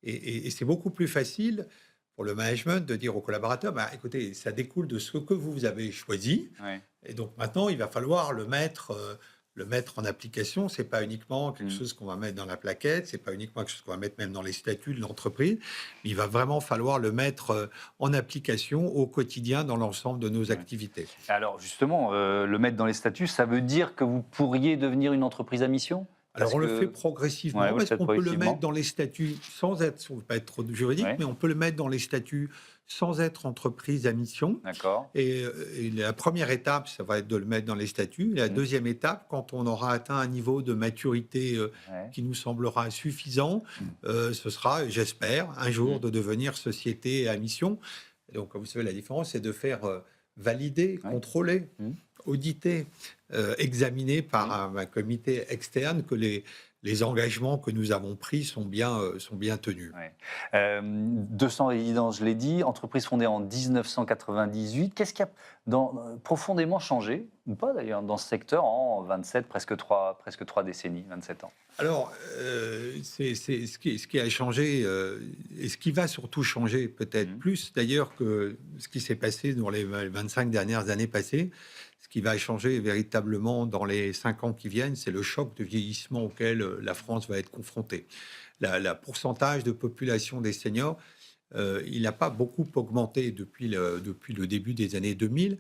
et c'est beaucoup plus facile pour le management de dire aux collaborateurs, bah, écoutez, ça découle de ce que vous avez choisi, et donc maintenant, il va falloir le mettre en application. C'est pas uniquement quelque chose qu'on va mettre dans la plaquette, c'est pas uniquement quelque chose qu'on va mettre même dans les statuts de l'entreprise, mais il va vraiment falloir le mettre en application au quotidien dans l'ensemble de nos activités. Alors justement, le mettre dans les statuts, ça veut dire que vous pourriez devenir une entreprise à mission ? Alors, on le fait progressivement, parce qu'on peut le mettre dans les statuts sans être, on ne veut pas être trop juridique, mais on peut le mettre dans les statuts sans être entreprise à mission. D'accord. Et la première étape, ça va être de le mettre dans les statuts. La deuxième étape, quand on aura atteint un niveau de maturité qui nous semblera suffisant, ce sera, j'espère, un jour de devenir société à mission. Et donc, comme vous savez, la différence, c'est de faire valider, contrôler, auditer, examiner par un comité externe que les engagements que nous avons pris sont bien tenus. 200 résidences, je l'ai dit, entreprise fondée en 1998. Qu'est-ce qui a profondément changé, ou pas d'ailleurs, dans ce secteur en 27, presque 3 décennies, 27 ans? Alors, c'est ce qui a changé, et ce qui va surtout changer peut-être plus d'ailleurs que ce qui s'est passé dans les 25 dernières années passées. Ce qui va changer véritablement dans les 5 ans qui viennent, c'est le choc de vieillissement auquel la France va être confrontée. Le pourcentage de population des seniors, il n'a pas beaucoup augmenté depuis le début des années 2000.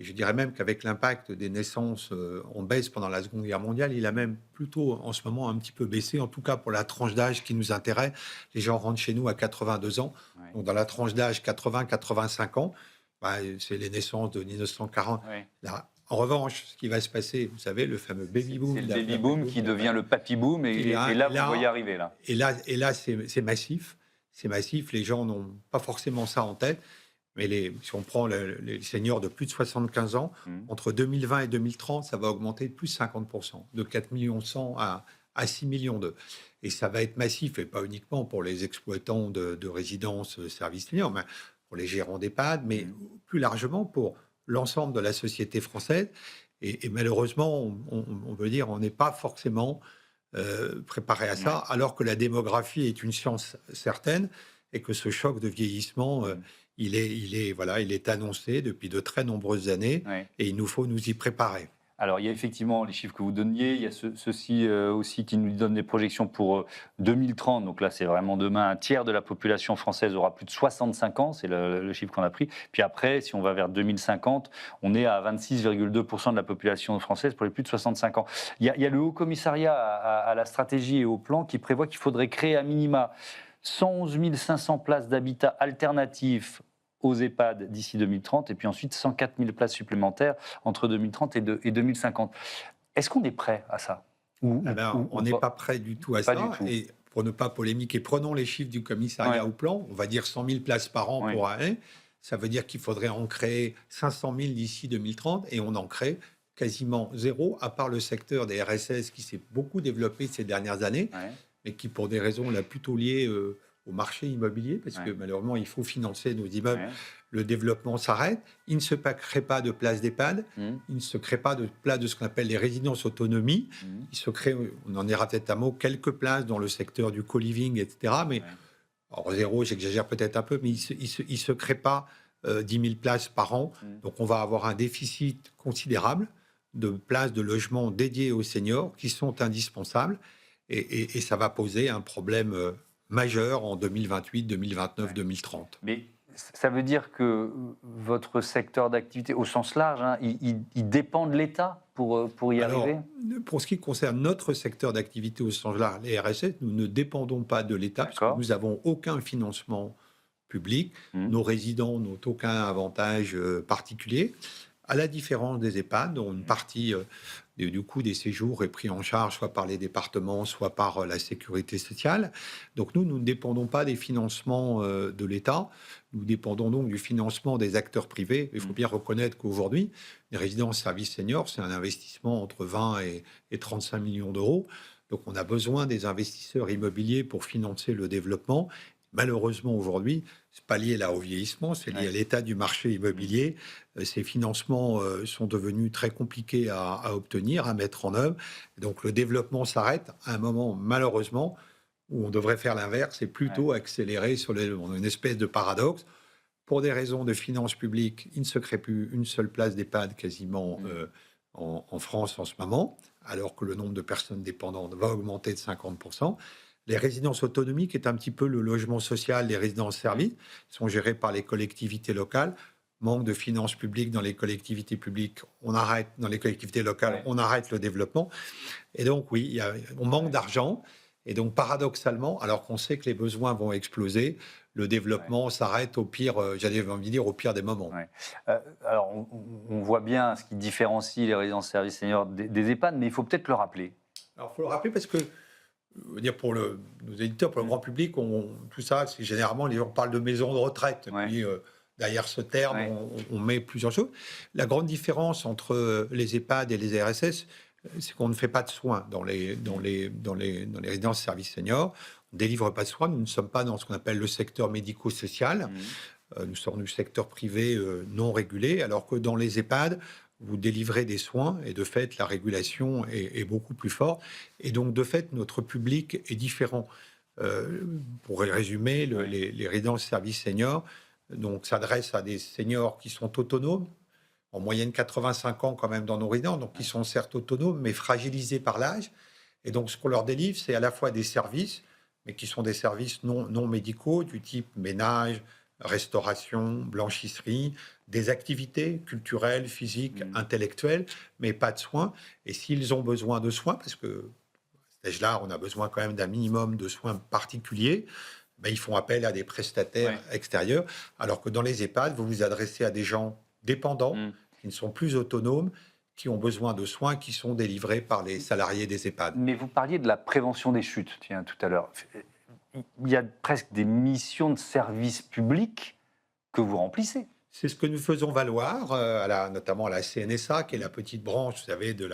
Et je dirais même qu'avec l'impact des naissances en baisse pendant la Seconde Guerre mondiale, il a même plutôt en ce moment un petit peu baissé, en tout cas pour la tranche d'âge qui nous intéresse. Les gens rentrent chez nous à 82 ans. Donc dans la tranche d'âge 80-85 ans, c'est les naissances de 1940. Là, en revanche, ce qui va se passer, vous savez, le fameux baby-boom. C'est le baby-boom qui devient le papy-boom, et là, vous voyez arriver. Là. Et là c'est massif. C'est massif, les gens n'ont pas forcément ça en tête. Mais si on prend les seniors de plus de 75 ans, entre 2020 et 2030, ça va augmenter de plus de 50%, de 4,1 millions à 6,2 millions. Et ça va être massif, et pas uniquement pour les exploitants de résidences services seniors, mais pour les gérants d'EHPAD, mais plus largement pour l'ensemble de la société française. Et malheureusement, on peut dire, on n'est pas forcément préparé à ça, alors que la démographie est une science certaine, et que ce choc de vieillissement, il est annoncé depuis de très nombreuses années, et il nous faut nous y préparer. Alors, il y a effectivement les chiffres que vous donniez, il y a ceux-ci aussi qui nous donnent des projections pour 2030. Donc là, c'est vraiment demain, un tiers de la population française aura plus de 65 ans, c'est le chiffre qu'on a pris. Puis après, si on va vers 2050, on est à 26,2% de la population française pour les plus de 65 ans. Il y a le Haut Commissariat à la stratégie et au plan qui prévoit qu'il faudrait créer à minima 111 500 places d'habitat alternatifs aux EHPAD d'ici 2030, et puis ensuite 104 000 places supplémentaires entre 2030 et 2050. Est-ce qu'on est prêt à ça? On n'est pas prêt du tout à ça. Et pour ne pas polémiquer, prenons les chiffres du commissariat au plan, on va dire 100 000 places par an pour aller. Ça veut dire qu'il faudrait en créer 500 000 d'ici 2030 et on en crée quasiment zéro, à part le secteur des RSS qui s'est beaucoup développé ces dernières années, mais qui, pour des raisons là plutôt liées au marché immobilier, parce que malheureusement, il faut financer nos immeubles, le développement s'arrête. Il ne se crée pas de places d'EHPAD, il ne se crée pas de places de ce qu'on appelle les résidences autonomie. Il se crée, on en ira peut-être un mot, quelques places dans le secteur du co-living, etc. Mais alors, zéro, j'exagère peut-être un peu, mais il ne se crée pas 10 000 places par an. Donc, on va avoir un déficit considérable de places de logements dédiées aux seniors qui sont indispensables. Et ça va poser un problème majeur en 2028, 2029, 2030. Mais ça veut dire que votre secteur d'activité, au sens large, il dépend de l'État pour y arriver? Pour ce qui concerne notre secteur d'activité au sens large, les RSS, nous ne dépendons pas de l'État, parce que nous n'avons aucun financement public. Nos résidents n'ont aucun avantage particulier. À la différence des EHPAD, dont une partie du coût des séjours est pris en charge soit par les départements, soit par la sécurité sociale. Donc nous ne dépendons pas des financements de l'État, nous dépendons donc du financement des acteurs privés. Il faut bien reconnaître qu'aujourd'hui, les résidences services seniors, c'est un investissement entre 20 et 35 millions d'euros. Donc on a besoin des investisseurs immobiliers pour financer le développement. Malheureusement, aujourd'hui, ce n'est pas lié là au vieillissement, c'est lié à l'état du marché immobilier. Ces financements sont devenus très compliqués à obtenir, à mettre en œuvre. Donc, le développement s'arrête à un moment, malheureusement, où on devrait faire l'inverse et plutôt accélérer sur on a une espèce de paradoxe. Pour des raisons de finances publiques, il ne se crée plus une seule place d'EHPAD quasiment en France en ce moment, alors que le nombre de personnes dépendantes va augmenter de 50%. Les résidences autonomies, qui est un petit peu le logement social des résidences-services, sont gérées par les collectivités locales. Manque de finances publiques dans les collectivités publiques, on arrête dans les collectivités locales, on arrête le développement. Et donc, oui, on manque d'argent. Et donc, paradoxalement, alors qu'on sait que les besoins vont exploser, le développement s'arrête au pire, j'allais envie de dire, au pire des moments. Alors, on voit bien ce qui différencie les résidences-services seniors des EHPAD, mais il faut peut-être le rappeler. Alors, il faut le rappeler parce que dire pour nos éditeurs, pour le grand public, tout ça, c'est généralement, les gens parlent de maisons de retraite. Et puis, derrière ce terme, on met plusieurs choses. La grande différence entre les EHPAD et les RSS, c'est qu'on ne fait pas de soins dans les résidences services seniors. On ne délivre pas de soins. Nous ne sommes pas dans ce qu'on appelle le secteur médico-social. Nous sommes du secteur privé non régulé, alors que dans les EHPAD, vous délivrez des soins et de fait, la régulation est beaucoup plus forte. Et donc, de fait, notre public est différent. Pour résumer, les résidences services seniors s'adressent à des seniors qui sont autonomes, en moyenne 85 ans quand même dans nos résidences, donc qui sont certes autonomes, mais fragilisés par l'âge. Et donc, ce qu'on leur délivre, c'est à la fois des services, mais qui sont des services non médicaux, du type ménage, restauration, blanchisserie, des activités culturelles, physiques, intellectuelles, mais pas de soins. Et s'ils ont besoin de soins, parce que à cet âge-là, on a besoin quand même d'un minimum de soins particuliers, ils font appel à des prestataires extérieurs, alors que dans les EHPAD, vous vous adressez à des gens dépendants, qui ne sont plus autonomes, qui ont besoin de soins qui sont délivrés par les salariés des EHPAD. Mais vous parliez de la prévention des chutes, tout à l'heure. Il y a presque des missions de service public que vous remplissez. C'est ce que nous faisons valoir, notamment à la CNSA, qui est la petite branche, vous savez, de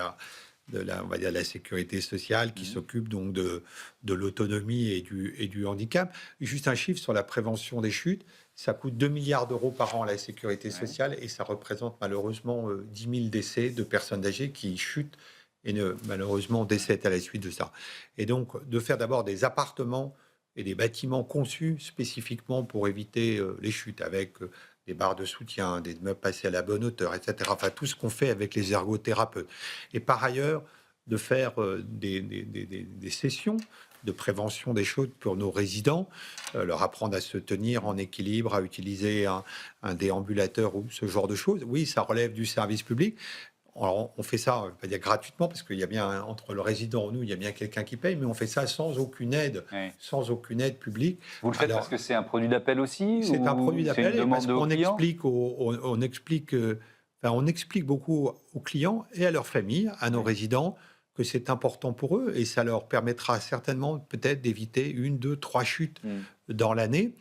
on va dire, la sécurité sociale, qui s'occupe donc de l'autonomie et du handicap. Juste un chiffre sur la prévention des chutes, ça coûte 2 milliards d'euros par an à la sécurité sociale et ça représente malheureusement 10 000 décès de personnes âgées qui chutent et malheureusement décèdent à la suite de ça. Et donc, de faire d'abord des appartements et des bâtiments conçus spécifiquement pour éviter les chutes, avec des barres de soutien, des meubles passés à la bonne hauteur, etc. Enfin, tout ce qu'on fait avec les ergothérapeutes. Et par ailleurs, de faire des sessions de prévention des chutes pour nos résidents, leur apprendre à se tenir en équilibre, à utiliser un déambulateur ou ce genre de choses. Oui, ça relève du service public. Alors, on fait ça, on ne va pas dire gratuitement, parce qu'il y a bien, entre le résident et nous, il y a bien quelqu'un qui paye, mais on fait ça sans aucune aide, publique. Vous le faites parce que c'est un produit d'appel aussi? C'est un produit d'appel, parce qu'on explique, on explique beaucoup aux clients et à leurs familles, à nos résidents, que c'est important pour eux et ça leur permettra certainement peut-être d'éviter 1, 2, 3 chutes dans l'année.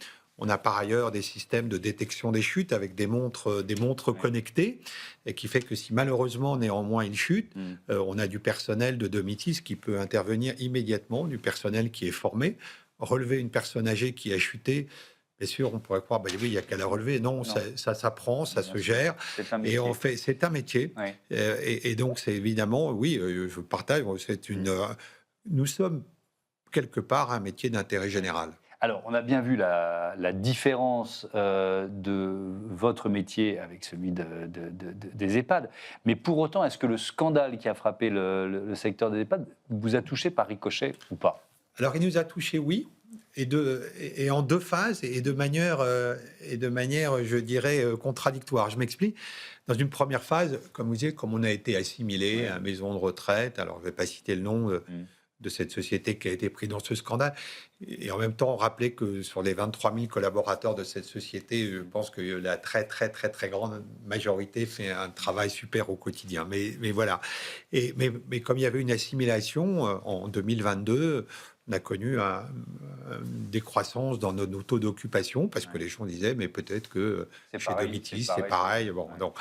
On a par ailleurs des systèmes de détection des chutes avec des montres connectées, et qui fait que si malheureusement, néanmoins, il chute, on a du personnel de Domitis qui peut intervenir immédiatement, du personnel qui est formé. Relever une personne âgée qui a chuté, bien sûr, on pourrait croire, oui, il n'y a qu'à la relever. Non, ça s'apprend, ça se gère. Et en fait, c'est un métier. Ouais. Et donc, c'est évidemment, oui, je partage, nous sommes quelque part un métier d'intérêt général. Alors, on a bien vu la différence de votre métier avec celui des EHPAD. Mais pour autant, est-ce que le scandale qui a frappé le secteur des EHPAD vous a touché par ricochet ou pas? Alors, il nous a touché, oui, et en 2 phases, et de manière, je dirais, contradictoire. Je m'explique. Dans une première phase, comme vous disiez, comme on a été assimilé à une maison de retraite, alors je ne vais pas citer le nom de cette société qui a été prise dans ce scandale. Et en même temps, rappeler que sur les 23 000 collaborateurs de cette société, je pense que la très, très, très, très grande majorité fait un travail super au quotidien. Mais voilà. Mais comme il y avait une assimilation, en 2022, on a connu une décroissance dans nos taux d'occupation, parce que les gens disaient, mais peut-être que chez Domitis, c'est pareil. Bon, donc,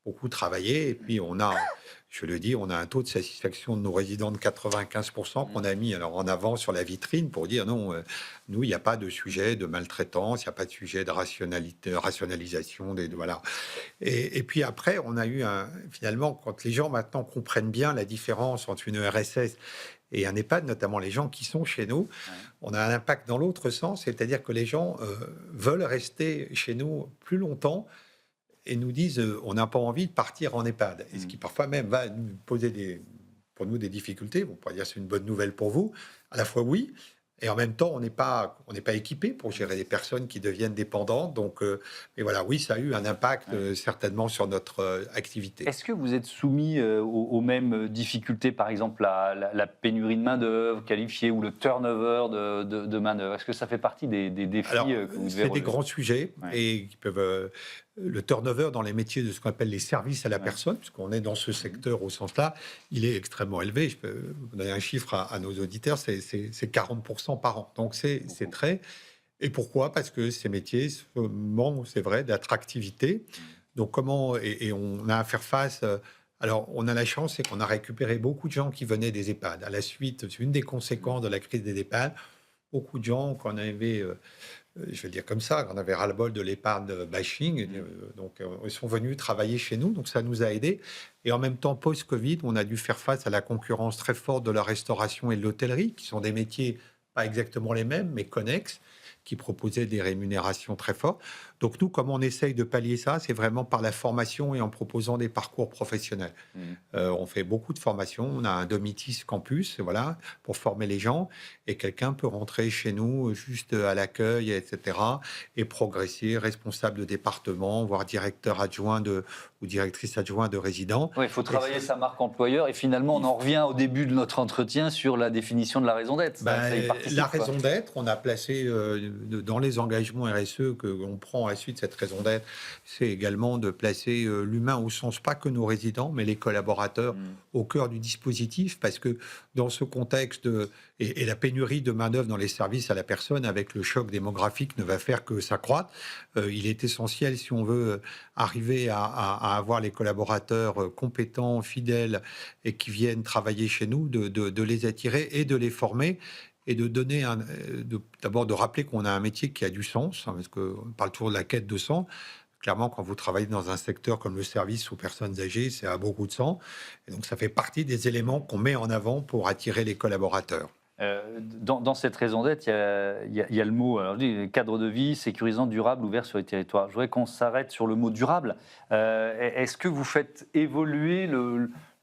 beaucoup travaillé, et puis on a... Je le dis, on a un taux de satisfaction de nos résidents de 95% qu'on a mis en avant sur la vitrine pour dire non, nous, il n'y a pas de sujet de maltraitance, il n'y a pas de sujet de rationalisation. Voilà. Et puis après, on a eu finalement, quand les gens maintenant comprennent bien la différence entre une RSS et un EHPAD, notamment les gens qui sont chez nous, on a un impact dans l'autre sens, c'est-à-dire que les gens veulent rester chez nous plus longtemps et nous disent on n'a pas envie de partir en EHPAD. Et ce qui parfois même va nous poser pour nous des difficultés. On pourrait dire c'est une bonne nouvelle pour vous. À la fois oui, et en même temps on n'est pas équipé pour gérer des personnes qui deviennent dépendantes. Donc, mais voilà, oui, ça a eu un impact certainement sur notre activité. Est-ce que vous êtes soumis aux mêmes difficultés, par exemple la pénurie de main-d'œuvre qualifiée ou le turnover de main-d'œuvre? Est-ce que ça fait partie des défis que vous devez relever? C'est des grands sujets et qui peuvent... Le turnover dans les métiers de ce qu'on appelle les services à la personne, puisqu'on est dans ce secteur au sens là, il est extrêmement élevé. Je peux vous donner un chiffre à nos auditeurs, c'est 40% par an. Donc c'est très... Et pourquoi? Parce que ces métiers manquent, c'est vrai, d'attractivité. Donc comment... Et on a à faire face... Alors, on a la chance, c'est qu'on a récupéré beaucoup de gens qui venaient des EHPAD. À la suite, c'est une des conséquences de la crise des EHPAD. Beaucoup de gens qu'on avait... je vais le dire comme ça, on avait ras-le-bol de l'EHPAD bashing, donc ils sont venus travailler chez nous, donc ça nous a aidés. Et en même temps, post-Covid, on a dû faire face à la concurrence très forte de la restauration et de l'hôtellerie, qui sont des métiers pas exactement les mêmes, mais connexes, qui proposaient des rémunérations très fortes. Donc nous, comme on essaye de pallier ça, c'est vraiment par la formation et en proposant des parcours professionnels. On fait beaucoup de formations, on a un Domitis Campus, voilà, pour former les gens, et quelqu'un peut rentrer chez nous juste à l'accueil, etc., et progresser, responsable de département, voire directeur adjoint ou directrice adjointe de résidents. Oui, il faut travailler sa marque employeur, et finalement, on en revient au début de notre entretien sur la définition de la raison d'être. La raison d'être, on a placé dans les engagements RSE qu'on prend à la suite, cette raison d'être, c'est également de placer l'humain au sens pas que nos résidents, mais les collaborateurs au cœur du dispositif, parce que dans ce contexte et la pénurie de main-d'œuvre dans les services à la personne avec le choc démographique ne va faire que s'accroître. Il est essentiel, si on veut arriver à avoir les collaborateurs compétents, fidèles et qui viennent travailler chez nous, de les attirer et de les former. Et de donner d'abord de rappeler qu'on a un métier qui a du sens, parce qu'on parle toujours de la quête de sens. Clairement, quand vous travaillez dans un secteur comme le service aux personnes âgées, c'est à beaucoup de sens. Et donc, ça fait partie des éléments qu'on met en avant pour attirer les collaborateurs. Dans cette raison d'être, il y a le mot cadre de vie sécurisant, durable, ouvert sur les territoires. Je voudrais qu'on s'arrête sur le mot durable. Est-ce que vous faites évoluer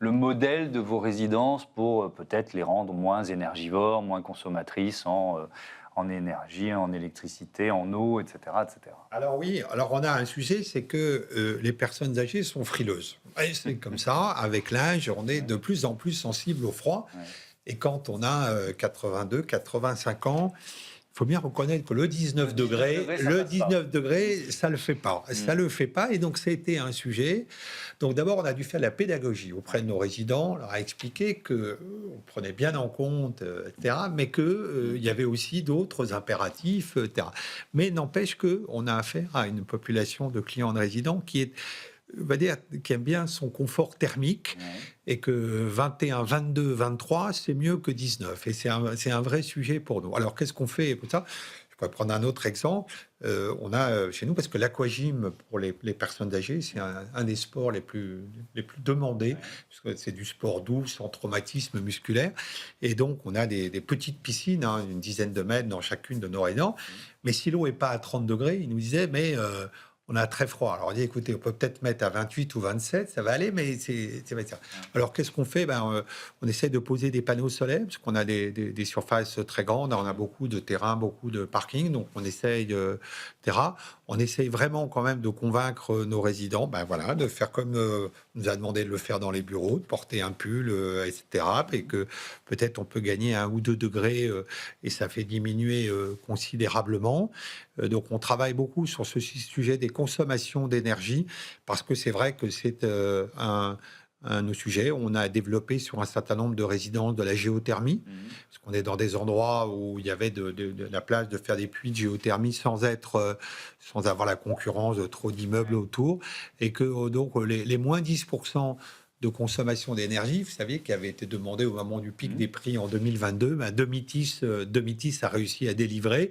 le modèle de vos résidences pour peut-être les rendre moins énergivores, moins consommatrices en énergie, en électricité, en eau, etc., etc. Alors oui, on a un sujet, c'est que les personnes âgées sont frileuses. Et c'est comme ça, avec l'âge, on est de plus en plus sensible au froid. Et quand on a 82, 85 ans, il faut bien reconnaître que le 19 degrés, ça le fait pas. Ça le fait pas. Et donc, ça a été un sujet. Donc, d'abord, on a dû faire de la pédagogie auprès de nos résidents, leur a expliqué qu'on prenait bien en compte, etc., mais qu'il y avait aussi d'autres impératifs, etc. Mais n'empêche qu'on a affaire à une population de clients de résidents qui est, on va dire, qui aime bien son confort thermique, et que 21, 22, 23, c'est mieux que 19. Et c'est un vrai sujet pour nous. Alors, qu'est-ce qu'on fait pour ça? Je pourrais prendre un autre exemple. On a chez nous, parce que l'aquagym pour les personnes âgées, c'est un des sports les plus demandés, parce que c'est du sport doux, sans traumatisme musculaire. Et donc, on a des petites piscines, une dizaine de mètres dans chacune de nos résidents. Mais si l'eau n'est pas à 30 degrés, ils nous disaient, mais on a très froid. Alors on dit, écoutez, on peut peut-être mettre à 28 ou 27, ça va aller, mais c'est pas ça. Alors qu'est-ce qu'on fait? On essaie de poser des panneaux solaires, parce qu'on a des surfaces très grandes, on a beaucoup de terrain, beaucoup de parking, donc on essaye, etc. On essaye vraiment quand même de convaincre nos résidents, de faire comme on nous a demandé de le faire dans les bureaux, de porter un pull, etc. Et que peut-être on peut gagner 1 ou 2 degrés, et ça fait diminuer considérablement. Donc on travaille beaucoup sur ce sujet des consommations d'énergie, parce que c'est vrai que c'est un de nos sujets. On a développé sur un certain nombre de résidences de la géothermie, parce qu'on est dans des endroits où il y avait de la place de faire des puits de géothermie sans avoir la concurrence de trop d'immeubles autour, et que donc les moins 10% de consommation d'énergie, vous savez, qui avait été demandé au moment du pic des prix en 2022, Domitis a réussi à délivrer.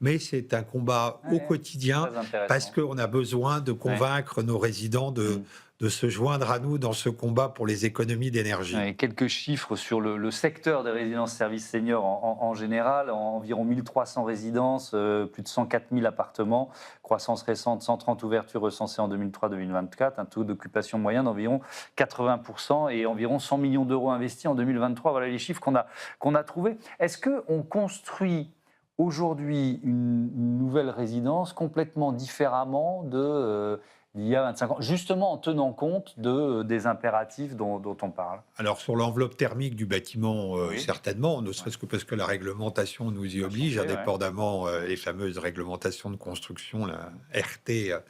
Mais c'est un combat au quotidien, parce qu'on a besoin de convaincre nos résidents de se joindre à nous dans ce combat pour les économies d'énergie. Quelques chiffres sur le secteur des résidences-services seniors en général. Environ 1300 résidences, plus de 104 000 appartements, croissance récente, 130 ouvertures recensées en 2003-2024, un taux d'occupation moyen d'environ 80% et environ 100 millions d'euros investis en 2023. Voilà les chiffres qu'on a trouvés. Est-ce qu'on construit aujourd'hui une nouvelle résidence complètement différemment d'il y a 25 ans, justement en tenant compte des impératifs dont on parle? Alors sur l'enveloppe thermique du bâtiment, certainement, ne serait-ce que parce que la réglementation nous y oblige, indépendamment les fameuses réglementations de construction, la RT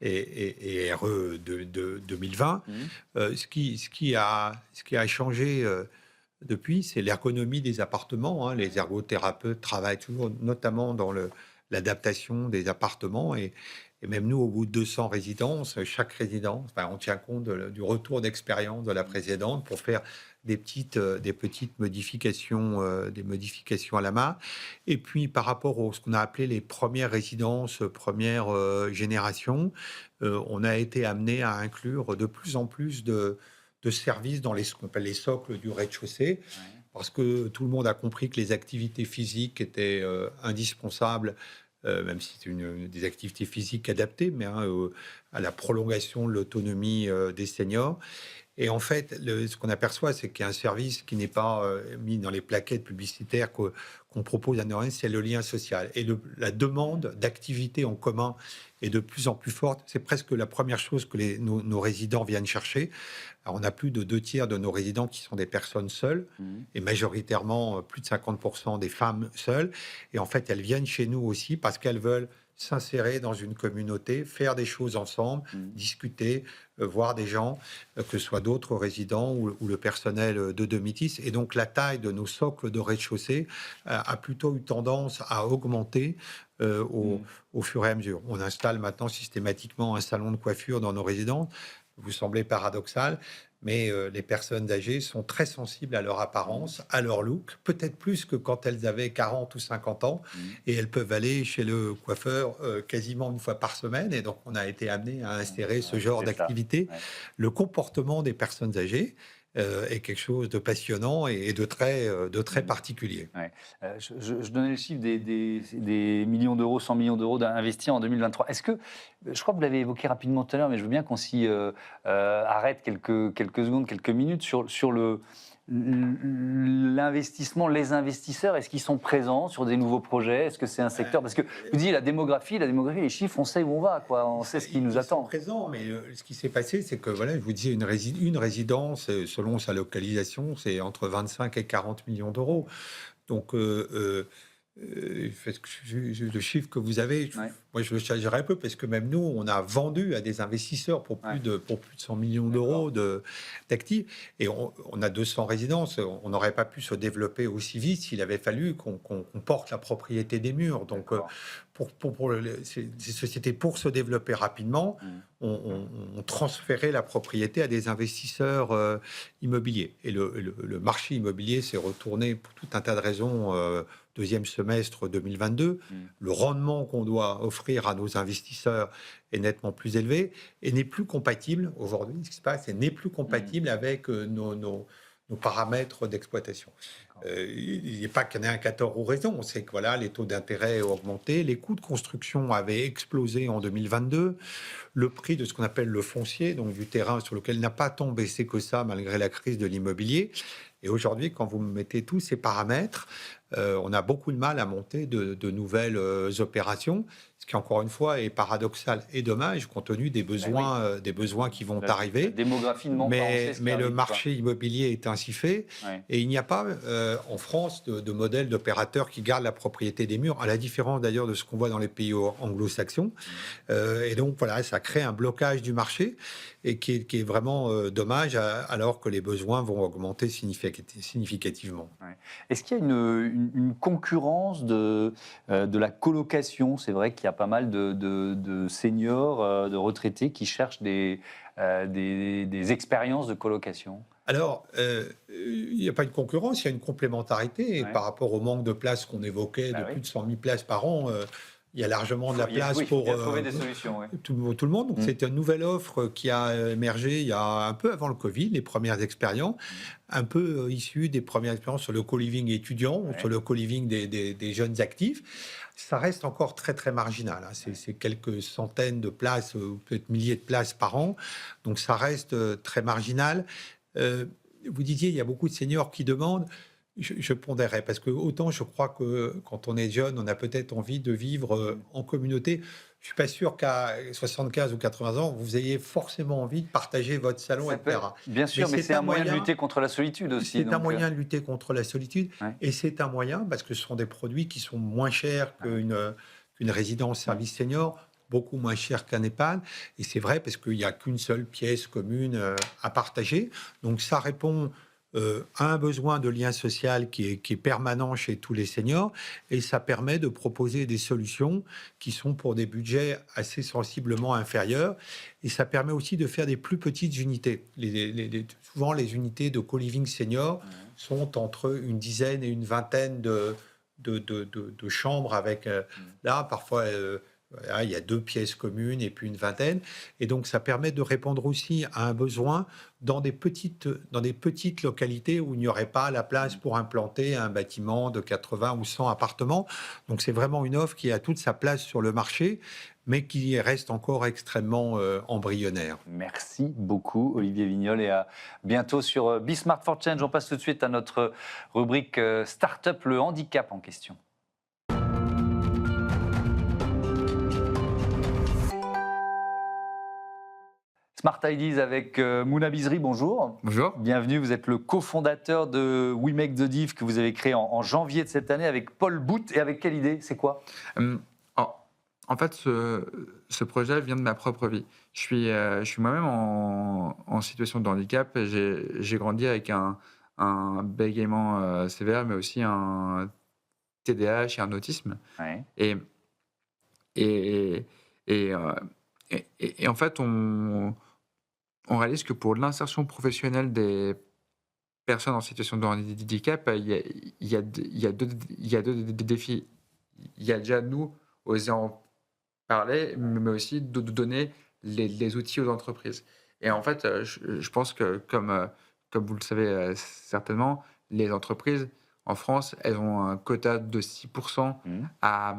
et RE de 2020. Ce qui a changé depuis, c'est l'ergonomie des appartements. Les ergothérapeutes travaillent toujours, notamment dans l'adaptation des appartements. Et même nous, au bout de 200 résidences, chaque résidence, on tient compte du retour d'expérience de la précédente pour faire des petites modifications, des modifications à la main. Et puis, par rapport à ce qu'on a appelé les premières résidences, première génération, on a été amené à inclure de plus en plus de services dans ce qu'on appelle les socles du rez-de-chaussée, parce que tout le monde a compris que les activités physiques étaient indispensables, même si c'est des activités physiques adaptées, mais à la prolongation de l'autonomie des seniors. Et en fait, ce qu'on aperçoit, c'est qu'il y a un service qui n'est pas mis dans les plaquettes publicitaires qu'on propose à nos résidents, c'est le lien social. Et la demande d'activité en commun est de plus en plus forte. C'est presque la première chose que nos résidents viennent chercher. Alors, on a plus de 2/3 de nos résidents qui sont des personnes seules, et majoritairement plus de 50% des femmes seules. Et en fait, elles viennent chez nous aussi parce qu'elles veulent s'insérer dans une communauté, faire des choses ensemble, discuter, voir des gens, que ce soit d'autres résidents ou le personnel de Domitis. Et donc, la taille de nos socles de rez-de-chaussée a plutôt eu tendance à augmenter au fur et à mesure. On installe maintenant systématiquement un salon de coiffure dans nos résidences. Vous semblez paradoxal, mais les personnes âgées sont très sensibles à leur apparence, à leur look, peut-être plus que quand elles avaient 40 ou 50 ans, et elles peuvent aller chez le coiffeur quasiment une fois par semaine, et donc on a été amené à insérer ce genre d'activité. Le comportement des personnes âgées est quelque chose de passionnant et de très particulier. Je donnais le chiffre des millions d'euros, 100 millions d'euros investis en 2023. Est-ce que, je crois que vous l'avez évoqué rapidement tout à l'heure, mais je veux bien qu'on s'y arrête quelques secondes, quelques minutes sur l'investissement, les investisseurs, est-ce qu'ils sont présents sur des nouveaux projets? Est-ce que c'est un secteur? Parce que vous dites la démographie, les chiffres, on sait où on va, on sait ce qui nous attend. Ils sont présents, mais ce qui s'est passé, c'est que, je vous disais, une résidence, selon sa localisation, c'est entre 25 et 40 millions d'euros. Donc, le chiffre que vous avez, Ouais. moi je le chargerais un peu parce que même nous, on a vendu à des investisseurs pour plus de 100 millions d'euros d'actifs et on a 200 résidences. On n'aurait pas pu se développer aussi vite s'il avait fallu qu'on porte la propriété des murs. Donc, ces sociétés, pour se développer rapidement, on transférait la propriété à des investisseurs immobiliers. Et le marché immobilier s'est retourné pour tout un tas de raisons. Deuxième semestre 2022, le rendement qu'on doit offrir à nos investisseurs est nettement plus élevé et n'est plus compatible aujourd'hui. Ce qui se passe, n'est plus compatible avec nos paramètres d'exploitation. Il n'est pas qu'il y en ait un qui a tort ou raison. On sait que voilà, les taux d'intérêt ont augmenté, les coûts de construction avaient explosé en 2022, le prix de ce qu'on appelle le foncier, donc du terrain sur lequel n'a pas tant baissé que ça malgré la crise de l'immobilier. Et aujourd'hui, quand vous mettez tous ces paramètres, on a beaucoup de mal à monter de nouvelles opérations, ce qui, encore une fois, est paradoxal et dommage, compte tenu des besoins qui vont arriver. La démographie ne manque pas, on sait ce qui Mais le arrive, marché immobilier est ainsi fait, et il n'y a pas en France de modèle d'opérateur qui garde la propriété des murs, à la différence d'ailleurs de ce qu'on voit dans les pays anglo-saxons. Et donc, voilà, ça crée un blocage du marché, et qui est vraiment dommage, alors que les besoins vont augmenter significativement. Est-ce qu'il y a une concurrence de la colocation? C'est vrai qu'il y a pas mal de seniors, de retraités qui cherchent des expériences de colocation. Alors, il n'y a pas une concurrence, il y a une complémentarité. Et par rapport au manque de places qu'on évoquait, de plus de 100 000 places par an, il y a largement de la place pour trouver des solutions. tout le monde. Donc, c'est une nouvelle offre qui a émergé il y a un peu avant le Covid, les premières expériences, un peu issues des premières expériences sur le co-living étudiant, ou sur le co-living des jeunes actifs. Ça reste encore très, très marginal. C'est quelques centaines de places, peut-être milliers de places par an. Donc, ça reste très marginal. Vous disiez, il y a beaucoup de seniors qui demandent. Je pondérais, parce que autant je crois que quand on est jeune, on a peut-être envie de vivre en communauté. Je ne suis pas sûr qu'à 75 ou 80 ans, vous ayez forcément envie de partager votre salon, etc. Bien sûr, mais c'est un moyen de lutter contre la solitude aussi. C'est un moyen de lutter contre la solitude, et c'est un moyen, parce que ce sont des produits qui sont moins chers qu'une résidence service senior, beaucoup moins cher qu'un EHPAD. Et c'est vrai, parce qu'il n'y a qu'une seule pièce commune à partager. Donc ça répond à un besoin de lien social qui est permanent chez tous les seniors, et ça permet de proposer des solutions qui sont pour des budgets assez sensiblement inférieurs, et ça permet aussi de faire des plus petites unités. Souvent, les unités de co-living senior sont entre une dizaine et une vingtaine de chambres, avec là, parfois... Voilà, il y a 2 pièces communes et puis une vingtaine. Et donc, ça permet de répondre aussi à un besoin dans des petites localités où il n'y aurait pas la place pour implanter un bâtiment de 80 ou 100 appartements. Donc, c'est vraiment une offre qui a toute sa place sur le marché, mais qui reste encore extrêmement embryonnaire. Merci beaucoup, Olivier Vignol, et à bientôt sur Be Smart for Change. On passe tout de suite à notre rubrique Start-up, le handicap en question. Smart Ideas avec Mouna Bizri, bonjour. Bonjour. Bienvenue, vous êtes le cofondateur de We Make the Diff que vous avez créé en janvier de cette année avec Paul Bout. Et avec quelle idée? C'est quoi? En fait, ce projet vient de ma propre vie. Je suis moi-même en situation de handicap. J'ai grandi avec un bégaiement sévère, mais aussi un TDAH et un autisme. Ouais. Et en fait, on réalise que pour l'insertion professionnelle des personnes en situation de handicap, il y a deux défis. Il y a déjà, nous, oser en parler, mais aussi de donner les outils aux entreprises. Et en fait, je pense que, comme vous le savez certainement, les entreprises en France, elles ont un quota de 6% à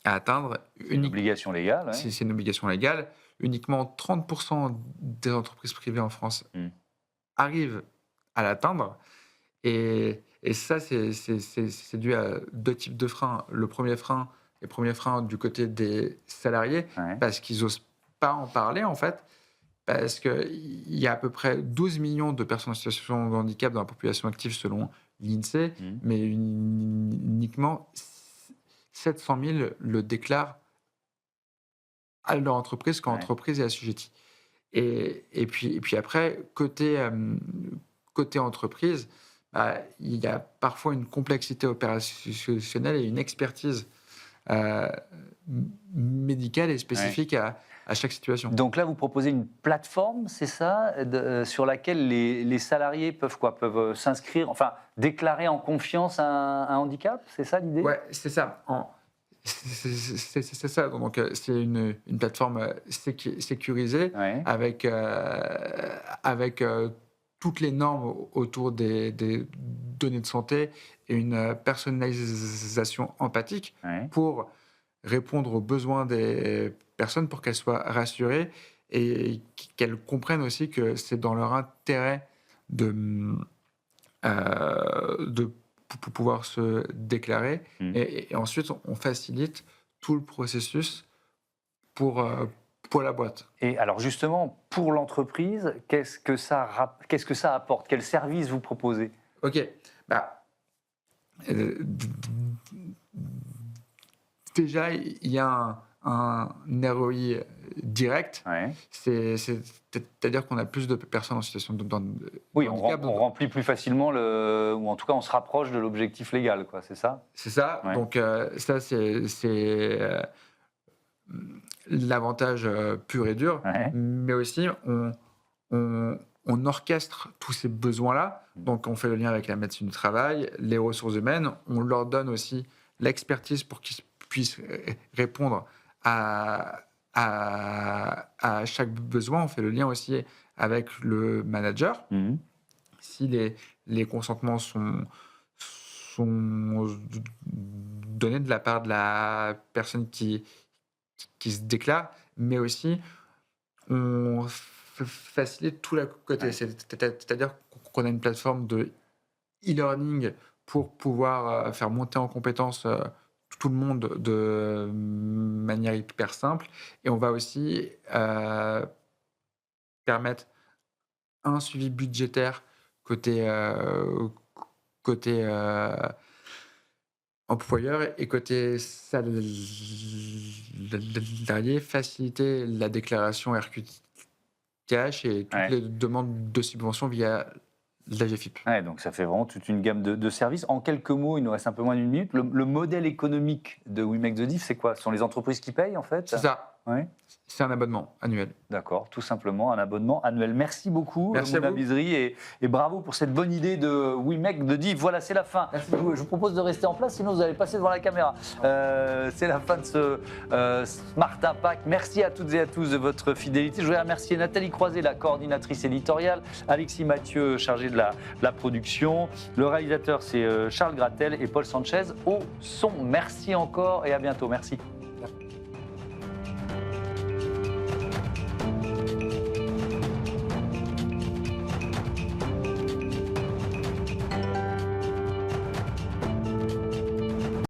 atteindre. Une obligation légale. Ouais. C'est une obligation légale. Uniquement 30% des entreprises privées en France arrivent à l'atteindre. Et ça, c'est dû à 2 types de freins. Le premier frein du côté des salariés, parce qu'ils n'osent pas en parler, en fait, parce qu'il y a à peu près 12 millions de personnes en situation de handicap dans la population active selon l'INSEE, mais uniquement 700 000 le déclarent à leur entreprise quand l'entreprise est assujettie. Et puis après, côté entreprise, il y a parfois une complexité opérationnelle et une expertise médicale et spécifique à chaque situation. Donc là, vous proposez une plateforme, c'est ça, sur laquelle les salariés peuvent s'inscrire, enfin déclarer en confiance un handicap, c'est ça l'idée? Ouais, c'est ça. C'est ça. Donc c'est une plateforme sécurisée avec toutes les normes autour des données de santé et une personnalisation empathique pour répondre aux besoins des personnes, pour qu'elles soient rassurées et qu'elles comprennent aussi que c'est dans leur intérêt de pouvoir se déclarer. Et ensuite, on facilite tout le processus pour la boîte. Et alors justement, pour l'entreprise, qu'est-ce que ça apporte? Quel service vous proposez? Ok. Déjà, il y a un ROI direct. C'est-à-dire qu'on a plus de personnes en situation de handicap. On remplit plus facilement, ou en tout cas on se rapproche de l'objectif légal, quoi, c'est ça? C'est ça. Donc ça, c'est l'avantage pur et dur. Mais aussi, on orchestre tous ces besoins-là. Donc on fait le lien avec la médecine du travail, les ressources humaines. On leur donne aussi l'expertise pour qu'ils puissent répondre à chaque besoin. On fait le lien aussi avec le manager. Si les consentements sont donnés de la part de la personne qui se déclare, mais aussi on facilite tout le côté. C'est-à-dire qu'on a une plateforme de e-learning pour pouvoir faire monter en compétences tout le monde de manière hyper simple. Et on va aussi permettre un suivi budgétaire côté employeur et côté salarié, faciliter la déclaration RQTH et toutes les demandes de subvention via l'AGFIP. Donc ça fait vraiment toute une gamme de services. En quelques mots, il nous reste un peu moins d'une minute. Le modèle économique de We Make the Diff, c'est quoi? Ce sont les entreprises qui payent, en fait? C'est ça. C'est un abonnement annuel. D'accord, tout simplement un abonnement annuel. Merci beaucoup, Mouna Bizri, et bravo pour cette bonne idée de We Make the Diff. Voilà, c'est la fin. Je vous propose de rester en place, sinon vous allez passer devant la caméra. C'est la fin de ce Smart Impact. Merci à toutes et à tous de votre fidélité. Je voudrais remercier Nathalie Croiset, la coordinatrice éditoriale, Alexis Mathieu, chargé de la production. Le réalisateur, c'est Charles Gratel et Paul Sanchez au son. Merci encore et à bientôt. Merci.